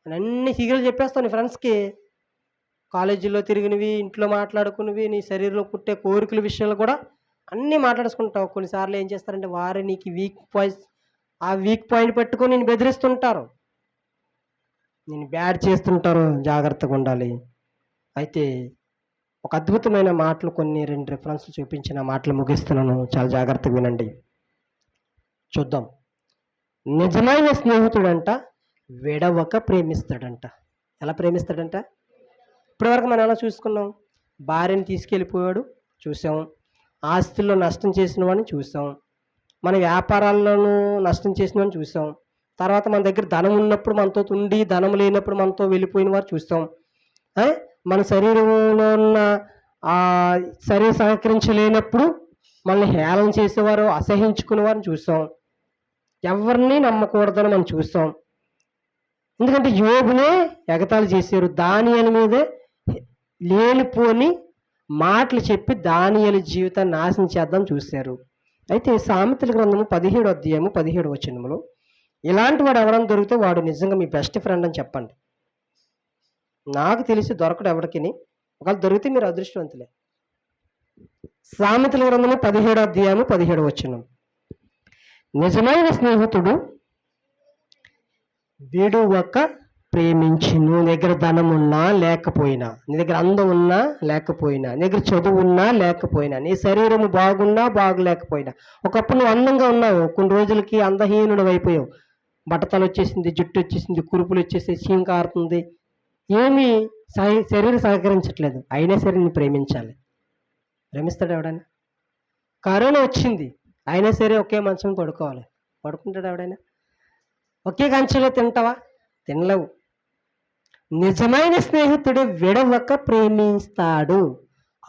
నేను అన్ని సీక్రెట్లు చెప్పేస్తాను నీ ఫ్రెండ్స్కి. కాలేజీలో తిరిగినవి, ఇంట్లో మాట్లాడుకున్నవి, నీ శరీరంలో పుట్టే కోరికల విషయాలు కూడా అన్నీ మాట్లాడుకుంటావు. కొన్నిసార్లు ఏం చేస్తారంటే వారే నీకు ఆ వీక్ పాయింట్ పెట్టుకొని నేను బెదిరిస్తుంటారు, నేను బ్యాడ్ చేస్తుంటారు. జాగ్రత్తగా ఉండాలి. అయితే ఒక అద్భుతమైన మాటలు కొన్ని 2 రిఫరెన్స్లు చూపించిన మాటలు ముగిస్తున్నాను. చాలా జాగ్రత్తగా వినండి. చూద్దాం. నిజమైన స్నేహితుడంట విడవక ప్రేమిస్తాడంట. ఎలా ప్రేమిస్తాడంట? ఇప్పటివరకు మనం ఎలా చూసుకున్నాం? భార్యని తీసుకెళ్ళిపోయాడు చూసాం, ఆస్తుల్లో నష్టం చేసిన వాడిని చూసాం, మన వ్యాపారాల్లోనూ నష్టం చేసిన వాడిని చూసాం, తర్వాత మన దగ్గర ధనం ఉన్నప్పుడు మనతో ఉండి ధనం లేనప్పుడు మనతో వెళ్ళిపోయిన వారు చూస్తాం, మన శరీరంలో ఉన్న శరీరం సహకరించలేనప్పుడు మనల్ని హేళన చేసేవారు, అసహించుకునే వారిని చూసాం. ఎవరిని నమ్మకూడదని మనం చూసాం. ఎందుకంటే యోబునే ఎగతాళి చేశారు. దానియేలు మీదే లేనిపోని మాటలు చెప్పి దానియేలు జీవితాన్ని నాశనం చేద్దాం చూశారు. అయితే సామెతల గ్రంథము 17వ అధ్యాయము 17వ వచనములో ఇలాంటి వాడు ఎవరైనా దొరికితే వాడు నిజంగా మీ బెస్ట్ ఫ్రెండ్ అని చెప్పండి. నాకు తెలిసి దొరకడు ఎవరికిని. ఒకవేళ దొరికితే మీరు అదృష్టవంతులే. సామెతల గ్రంథము 17వ అధ్యాయము 17వ వచనం. నిజమైన స్నేహితుడు విడువక ప్రేమించును. నీ దగ్గర ధనం ఉన్నా లేకపోయినా, నీ దగ్గర అందం ఉన్నా లేకపోయినా, నీ దగ్గర చదువు ఉన్నా లేకపోయినా, నీ శరీరం బాగున్నా బాగులేకపోయినా, ఒకప్పుడు నువ్వు అందంగా ఉన్నావు, కొన్ని రోజులకి అందహీనుడు అయిపోయావు, బట్టతలు వచ్చేసింది, జుట్టు వచ్చేసింది, కురుపులు వచ్చేసి చీమ కారుతుంది, ఏమీ శరీరం సహకరించట్లేదు, అయినా సరే నేను ప్రేమించాలి. ప్రేమిస్తాడు ఎవడైనా? కరోనా వచ్చింది అయినా సరే ఒకే మంచం పడుకోవాలి, పడుకుంటాడు ఎవడైనా? ఒకే కంచెలో తింటావా? తినలేవు. నిజమైన స్నేహితుడు విడవక ప్రేమిస్తాడు.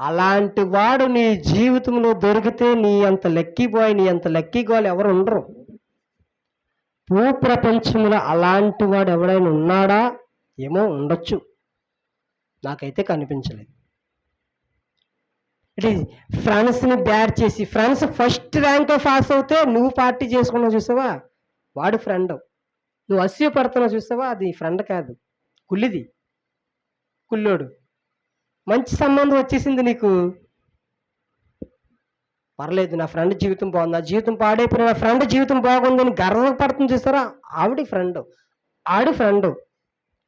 అలాంటి వాడు నీ జీవితంలో దొరికితే నీ అంత లక్కీ బాయ్, నీ అంత లక్కీ గర్ల్ ఎవరు ఉండరు. భూప్రపంచంలో అలాంటి వాడు ఎవడైనా ఉన్నాడా? ఏమో, ఉండొచ్చు, నాకైతే కనిపించలేదు. ఇట్ ఈజ్ ఫ్రెండ్స్ని బ్యాడ్ చేసి, ఫ్రెండ్స్ ఫస్ట్ ర్యాంక్లో పాస్ అవుతే నువ్వు పార్టీ చేసుకున్నావు చూసావా, వాడు ఫ్రెండ్. నువ్వు అసూయపడుతున్నావు చూసావా, అది ఫ్రెండ్ కాదు, కుళ్ళిది, కుళ్ళోడు. మంచి సంబంధం వచ్చేసింది నీకు, పర్లేదు నా ఫ్రెండ్ జీవితం బాగుంది, నా జీవితం పాడైపోయిన నా ఫ్రెండ్ జీవితం బాగుందని గర్వపడుతుంది చూసారా, ఆవిడ ఫ్రెండ్, ఆడు ఫ్రెండ్.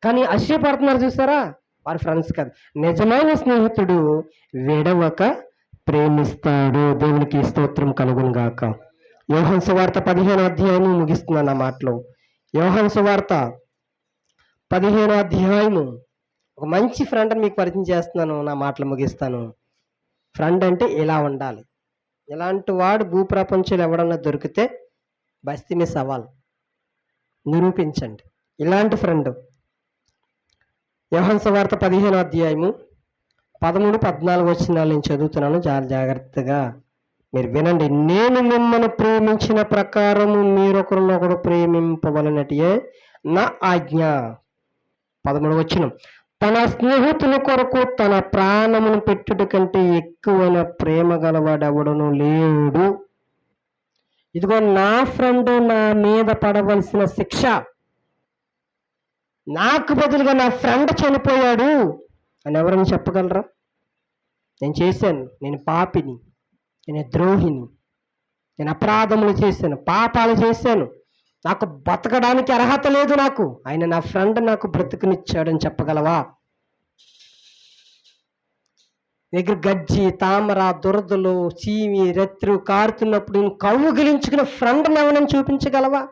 కానీ అసూయపడుతున్నారు చూసారా, వారి ఫ్రెండ్స్ కాదు. నిజమైన స్నేహితుడు విడవక ప్రేమిస్తాడు. దేవునికి స్తోత్రం కలుగును గాక. యోహాను సువార్త 15వ అధ్యాయము ముగిస్తున్నాను ఆ మాటలో. యోహాను సువార్త 15వ అధ్యాయము ఒక మంచి ఫ్రెండ్ని మీకు పరిచయం చేస్తున్నాను, నా మాటలు ముగిస్తాను. ఫ్రెండ్ అంటే ఇలా ఉండాలి. ఇలాంటి వాడు భూప్రపంచంలో ఎవడన్నా దొరికితే బస్తీ మీ సవాల్ నిరూపించండి. ఇలాంటి ఫ్రెండ్. యోహాను సువార్త 15వ అధ్యాయము 13, 14 వచనాలు నేను చదువుతున్నాను, చాలా జాగ్రత్తగా మీరు వినండి. నేను మిమ్మల్ని ప్రేమించిన ప్రకారము మీరొకరినొకరు ప్రేమింపవలనటియే నా ఆజ్ఞ. 13వ వచనం. తన స్నేహితుల కొరకు తన ప్రాణమును పెట్టుట కంటే ఎక్కువైన ప్రేమ గలవాడెవడను లేడు. ఇదిగో నా ఫ్రెండ్ నా మీద పడవలసిన శిక్ష, నాకు బదులుగా నా ఫ్రెండ్ చనిపోయాడు అని ఎవరైనా చెప్పగలరా? నేను చేశాను, నేను పాపిని, నేను ద్రోహిని, నేను అపరాధములు చేశాను, పాపాలు చేశాను, నాకు బతకడానికి అర్హత లేదు నాకు, ఆయన నా ఫ్రెండ్ నాకు బ్రతుకునిచ్చాడని చెప్పగలవా? దగ్గర గజ్జి, తామర, దురదలు, చీమి, రెత్రు కారుతున్నప్పుడు నేను కౌగిలించుకున్న ఫ్రెండ్ని ఎవరైనా చూపించగలవా?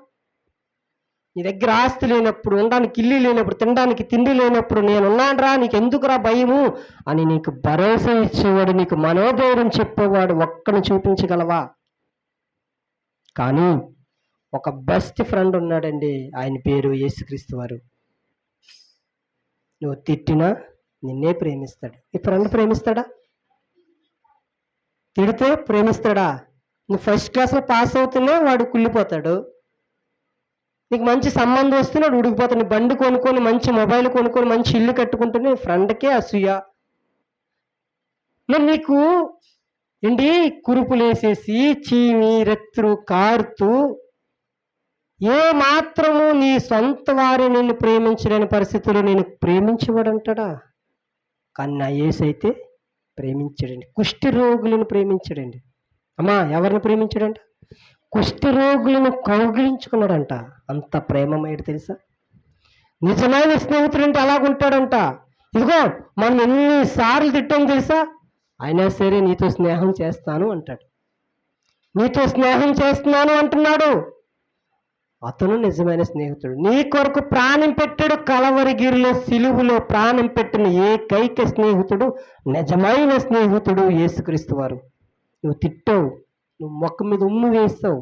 నీ దగ్గర ఆస్తి లేనప్పుడు, ఉండడానికి ఇల్లు లేనప్పుడు, తినడానికి తిండి లేనప్పుడు నేనున్నానరా, నీకు ఎందుకురా భయము అని నీకు భరోసా ఇచ్చేవాడు, నీకు మనోధైర్యం చెప్పేవాడు ఒక్కడిని చూపించగలవా? కానీ ఒక బెస్ట్ ఫ్రెండ్ ఉన్నాడండి, ఆయన పేరు యేసుక్రీస్తు వారు. నువ్వు తిట్టినా నిన్నే ప్రేమిస్తాడు. నీ ఫ్రెండ్ ప్రేమిస్తాడా? తిడితే ప్రేమిస్తాడా? నువ్వు ఫస్ట్ క్లాస్లో పాస్ అవుతున్నా వాడు కుళ్ళిపోతాడు, నీకు మంచి సంబంధం వస్తే వాడు ఉడికిపోతాడు, బండి కొనుక్కొని మంచి మొబైల్ కొనుక్కొని మంచి ఇల్లు కట్టుకుంటేనే ఫ్రెండ్కే అసూయ. మరి నీకు ఏంటి కురుపులేసేసి చీమి రెత్తురు కారుతూ ఏ మాత్రము నీ సొంత వారి నిన్ను ప్రేమించలేని పరిస్థితుల్లో నేను ప్రేమించేవాడు అంటాడా? కానీ నా యేసైతే ప్రేమించాడండి. కుష్టి రోగులను ప్రేమించాడండి. అమ్మా, ఎవరిని ప్రేమించాడంట? కుష్టి రోగులను కౌగిలించుకున్నాడంట. అంత ప్రేమమేడు తెలుసా? నిజమైన స్నేహితుడు అంటే అలాగుంటాడంట. ఇదిగో మనం ఎన్నిసార్లు తిట్టాం తెలుసా, అయినా సరే నీతో స్నేహం చేస్తాను అంటాడు. నీతో స్నేహం చేస్తున్నాను అంటున్నాడు. అతను నిజమైన స్నేహితుడు. నీ కొరకు ప్రాణం పెట్టాడు. కలవరిగిరిలో సిలువులో ప్రాణం పెట్టిన ఏకైక స్నేహితుడు, నిజమైన స్నేహితుడు యేసుక్రీస్తు వారు. నువ్వు తిట్టావు, నువ్వు మొక్క మీద ఉమ్ము వేస్తావు,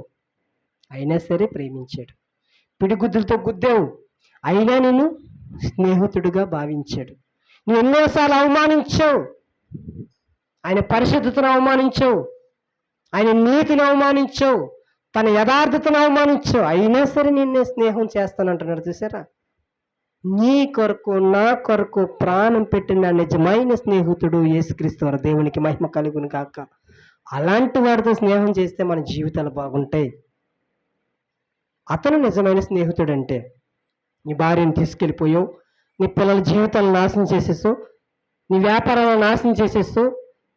అయినా సరే ప్రేమించాడు. పిడిగుద్దులతో గుద్దావు, అయినా నేను స్నేహితుడిగా భావించాడు. నువ్వు ఎన్నోసార్లు అవమానించావు, ఆయన పరిశుద్ధతను అవమానించావు, ఆయన నీతిని అవమానించావు, తన యథార్థతను అవమానించావు, అయినా సరే నిన్నే స్నేహం చేస్తానంటున్నాడు. చూసారా? నీ కొరకు నా కొరకు ప్రాణం పెట్టిన నిజమైన స్నేహితుడు యేసుక్రీస్తు వారు. దేవునికి మహిమ కలుగును కాక. అలాంటి వాడితో స్నేహం చేస్తే మన జీవితాలు బాగుంటాయి. అతను నిజమైన స్నేహితుడు. అంటే నీ భార్యను తీసుకెళ్ళిపోయావు, నీ పిల్లల జీవితాలను నాశనం చేసేసావు, నీ వ్యాపారాలను నాశనం చేసేసావు,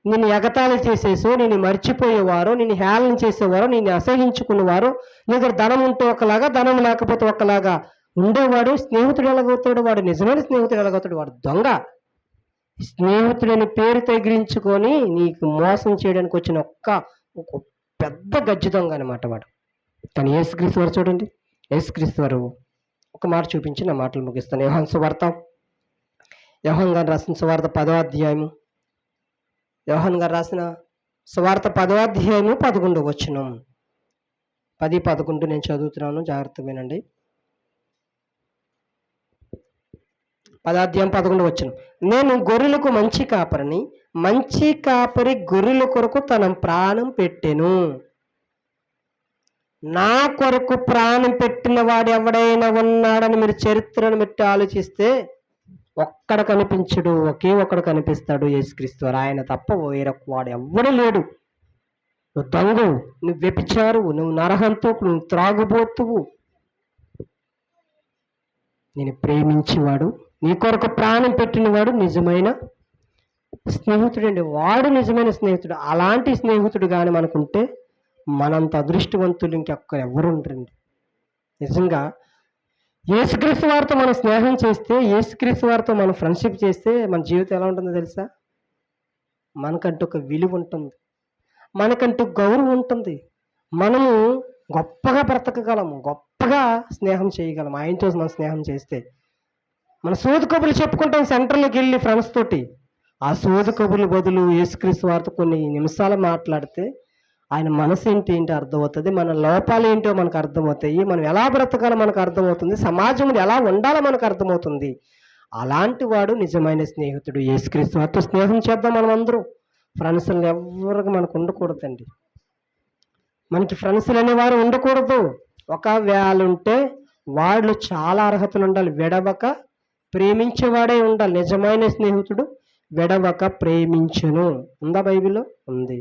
నిన్ను ఎగతాళి చేసేసో, నిన్ను మర్చిపోయేవారో, నిన్ను హేళన చేసేవారో, నిన్ను అసహించుకున్నవారో, నీ దగ్గర ధనం ఉంటే ఒకలాగా, ధనం లేకపోతే ఒకలాగా ఉండేవాడు స్నేహితుడు ఎలాగవుతాడు? వాడు నిజమైన స్నేహితుడు ఎలాగవుతాడు? వాడు దొంగ. స్నేహితుడని పేరు తగిలించుకొని నీకు మోసం చేయడానికి వచ్చిన ఒక పెద్ద గజ్జి దొంగ అనమాట వాడు. కానీ యేసుక్రీస్తు వారు చూడండి, యేసుక్రీస్తు వారు ఒక మాట చూపించి నా మాటలు ముగిస్తాను. యోహాను గారు రాసిన సువార్త 10వ అధ్యాయము, యోహాను గారు రాసిన సువార్త 10వ అధ్యాయము 11వ వచనం. 10-11 నేను చదువుతున్నాను, జాగ్రత్తగా వినండి. 10వ అధ్యాయం 11వ వచనం. నేను గొర్రెలకు మంచి కాపరిని, మంచి కాపరి గొర్రెల కొరకు తన ప్రాణం పెట్టెను. నా కొరకు ప్రాణం పెట్టిన వాడు ఎవడైనా ఉన్నాడని మీరు చరిత్రను బట్టి ఆలోచిస్తే ఒక్కడ కనిపించడు, ఒకే ఒక్కడు కనిపిస్తాడు, యేసుక్రీస్తు వారు. ఆయన తప్ప వేరొక వాడు ఎవ్వడు లేడు. నువ్వు దొంగవు, నువ్వు వ్యభిచారువు, నువ్వు నరహంతకుడు, నువ్వు త్రాగుబోతువు. నేను ప్రేమించేవాడు, నీ కొరకు ప్రాణం పెట్టినవాడు నిజమైన స్నేహితుడండి. వాడు నిజమైన స్నేహితుడు. అలాంటి స్నేహితుడు కానీ మనకుంటే మనంత అదృష్టవంతులు ఇంకెక్కరు ఎవరు ఉండరండి. నిజంగా యేసుక్రీస్తు వారితో మనం స్నేహం చేస్తే, యేసుక్రీస్తు వారితో మనం ఫ్రెండ్షిప్ చేస్తే మన జీవితం ఎలా ఉంటుందో తెలుసా? మనకంటూ ఒక విలువ ఉంటుంది, మనకంటూ గౌరవం ఉంటుంది, మనము గొప్పగా బ్రతకగలము, గొప్పగా స్నేహం చేయగలం. ఆయనతో మనం స్నేహం చేస్తే మన సోదు కబుర్లు చెప్పుకుంటాం సెంటర్లోకి వెళ్ళి ఫ్రెండ్స్ తోటి. ఆ సోదు కబుర్ల బదులు యేసుక్రీస్తు వారితో కొన్ని నిమిషాలు మాట్లాడితే ఆయన మనసు ఏంటి అర్థమవుతుంది, మన లోపాలు ఏంటో మనకు అర్థమవుతాయి, మనం ఎలా బ్రతకాలో మనకు అర్థమవుతుంది, సమాజంలో ఎలా ఉండాలో మనకు అర్థమవుతుంది. అలాంటి వాడు నిజమైన స్నేహితుడు యేసుక్రీస్తు వారితో స్నేహం చేద్దాం. మనం అందరూ ఫ్రెండ్స్లు ఎవరికి మనకు ఉండకూడదండి. మనకి ఫ్రెండ్స్లు అనేవారు ఉండకూడదు. ఒకవేళ ఉంటే వాళ్ళు చాలా అర్హతలు ఉండాలి. విడవక ప్రేమించేవాడే ఉండాలి. నిజమైన స్నేహితుడు విడవక ప్రేమించును. ఉందా బైబిల్లో? ఉంది.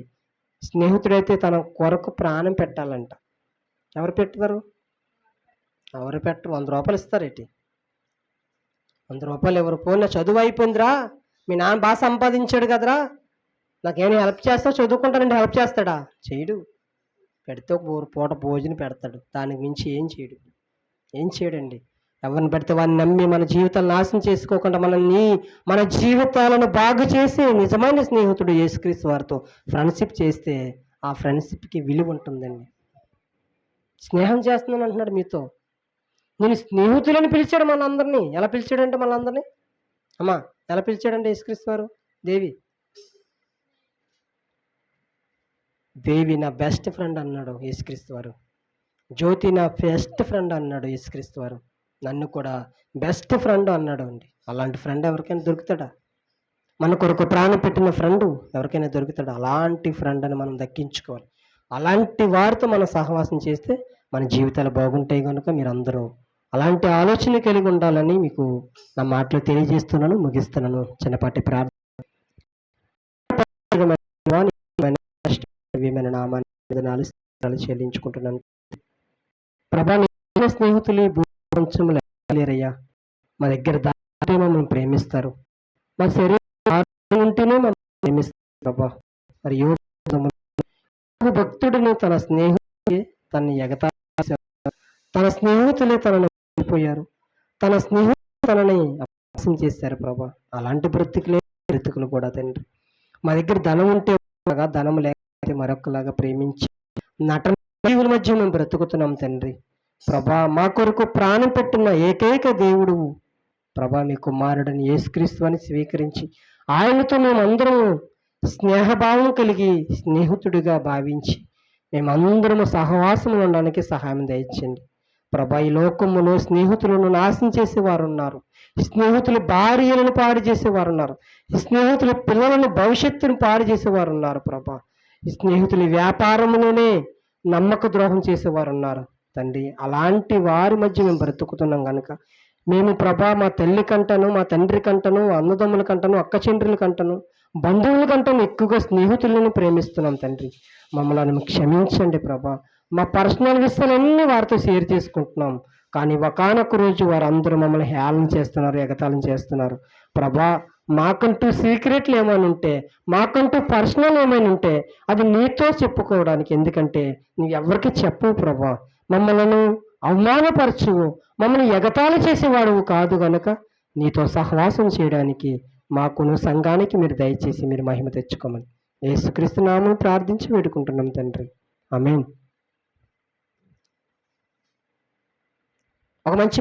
స్నేహితుడైతే తన కొరకు ప్రాణం పెట్టాలంట. ఎవరు పెడతారు? ఎవరు పెట్టరు. 100 రూపాయలు ఇస్తారేటి? 100 రూపాయలు ఎవరు? పోయినా చదువు అయిపోయిందిరా, మీ నాన్న బాగా సంపాదించాడు కదరా, నాకేమైనా హెల్ప్ చేస్తావు, చదువుకుంటానంటే హెల్ప్ చేస్తాడా? చేయడు. పెడితే ఒక పూట భోజనం పెడతాడు, దానికి మించి ఏం చేయడండి. ఎవరిని పెడితే వారిని నమ్మి మన జీవితాలను నాశనం చేసుకోకుండా మన జీవితాలను బాగు చేసి నిజమైన స్నేహితుడు యేసుక్రీస్తు వారితో ఫ్రెండ్షిప్ చేస్తే ఆ ఫ్రెండ్షిప్కి విలువ ఉంటుందండి. స్నేహం చేస్తున్నాను అంటున్నాడు మీతో. నేను స్నేహితులని పిలిచాడు మనందరినీ. ఎలా పిలిచాడంటే మనందరినీ? అమ్మా, ఎలా పిలిచాడంటే యేసుక్రీస్తు వారు? దేవి నా బెస్ట్ ఫ్రెండ్ అన్నాడు యేసుక్రీస్తు వారు. జ్యోతి నా బెస్ట్ ఫ్రెండ్ అన్నాడు యేసుక్రీస్తు వారు. నన్ను కూడా బెస్ట్ ఫ్రెండ్ అన్నాడు అండి. అలాంటి ఫ్రెండ్ ఎవరికైనా దొరుకుతాడా? మన కొరకు ప్రాణం పెట్టిన ఫ్రెండ్ ఎవరికైనా దొరుకుతాడా? అలాంటి ఫ్రెండ్ అని మనం దక్కించుకోవాలి. అలాంటి వారితో మనం సహవాసం చేస్తే మన జీవితాలు బాగుంటాయి. కనుక మీరందరూ అలాంటి ఆలోచన కలిగి ఉండాలని మీకు నా మాటలు తెలియజేస్తున్నాను, ముగిస్తున్నాను. చిన్నపాటి ప్రార్థన. నామాన్ని చెల్లించుకుంటున్నాను. ప్రభా, స్నేహితులు ఈ ప్రపంచంలో లేరయ్యా. మా దగ్గర దాటే మమ్మల్ని ప్రేమిస్తారు. మా శరీరం ఉంటేనే మమ్మల్ని ప్రేమిస్తారు ప్రభా. మరి భక్తుడిని తన స్నేహితులే తనని ఎగతాళి, తన స్నేహితులే తనను వెళ్ళిపోయారు, తన స్నేహితులు తనని అపహాస్యం చేశారు ప్రభా. అలాంటి బ్రతుకులు కూడా తండ్రి. మా దగ్గర ధనం ఉంటే ధనం లేకపోతే మరొకలాగా ప్రేమించి నటన జీవుల మధ్య మేము బ్రతుకుతున్నాం తండ్రి. ప్రభా, మా కొరకు ప్రాణం పెట్టిన ఏకైక దేవుడు ప్రభా, మీ కుమారుడిని యేసుక్రీస్తు అని స్వీకరించి ఆయనతో మేమందరం స్నేహభావం కలిగి స్నేహితుడిగా భావించి మేమందరము సహవాసం ఉండడానికి సహాయం దయచేయండి ప్రభా. ఈ లోకములో స్నేహితులను నాశనం చేసేవారు ఉన్నారు, స్నేహితులు భార్యలను పాడు చేసేవారు ఉన్నారు, స్నేహితుల పిల్లలను భవిష్యత్తును పాడు చేసేవారు ఉన్నారు ప్రభా. ఈ స్నేహితులు వ్యాపారంలోనే నమ్మక ద్రోహం చేసేవారు ఉన్నారు తండ్రి. అలాంటి వారి మధ్య మేము బ్రతుకుతున్నాం కనుక మేము ప్రభా మా తల్లి కంటను, మా తండ్రి కంటను, అన్నదమ్ముల కంటను, అక్క చెండ్రుల కంటను, బంధువుల కంటను ఎక్కువగా స్నేహితులను ప్రేమిస్తున్నాం తండ్రి. మమ్మల్ని క్షమించండి ప్రభా. మా పర్సనల్ విషయాలన్నీ వారితో షేర్ చేసుకుంటున్నాం, కానీ ఒకానొక రోజు వారందరూ మమ్మల్ని హేళన చేస్తున్నారు, ఎగతాళం చేస్తున్నారు ప్రభా. మాకంటూ సీక్రెట్లు ఏమైనా ఉంటే, మాకంటూ పర్సనల్ ఏమైనా ఉంటే అది నీతో చెప్పుకోవడానికి, ఎందుకంటే నువ్వు ఎవరికి చెప్పవు ప్రభా. మమ్మల్ని అవమానపరచువు, మమ్మల్ని ఎగతాళి చేసేవాడువు కాదు గనక నీతో సహవాసం చేయడానికి మాకును సంఘానికి మీరు దయచేసి మీరు మహిమ తెచ్చుకోమని యేసుక్రీస్తు నామమున ప్రార్థించి వేడుకుంటున్నాం తండ్రి. ఆమేన్. ఒక మంచి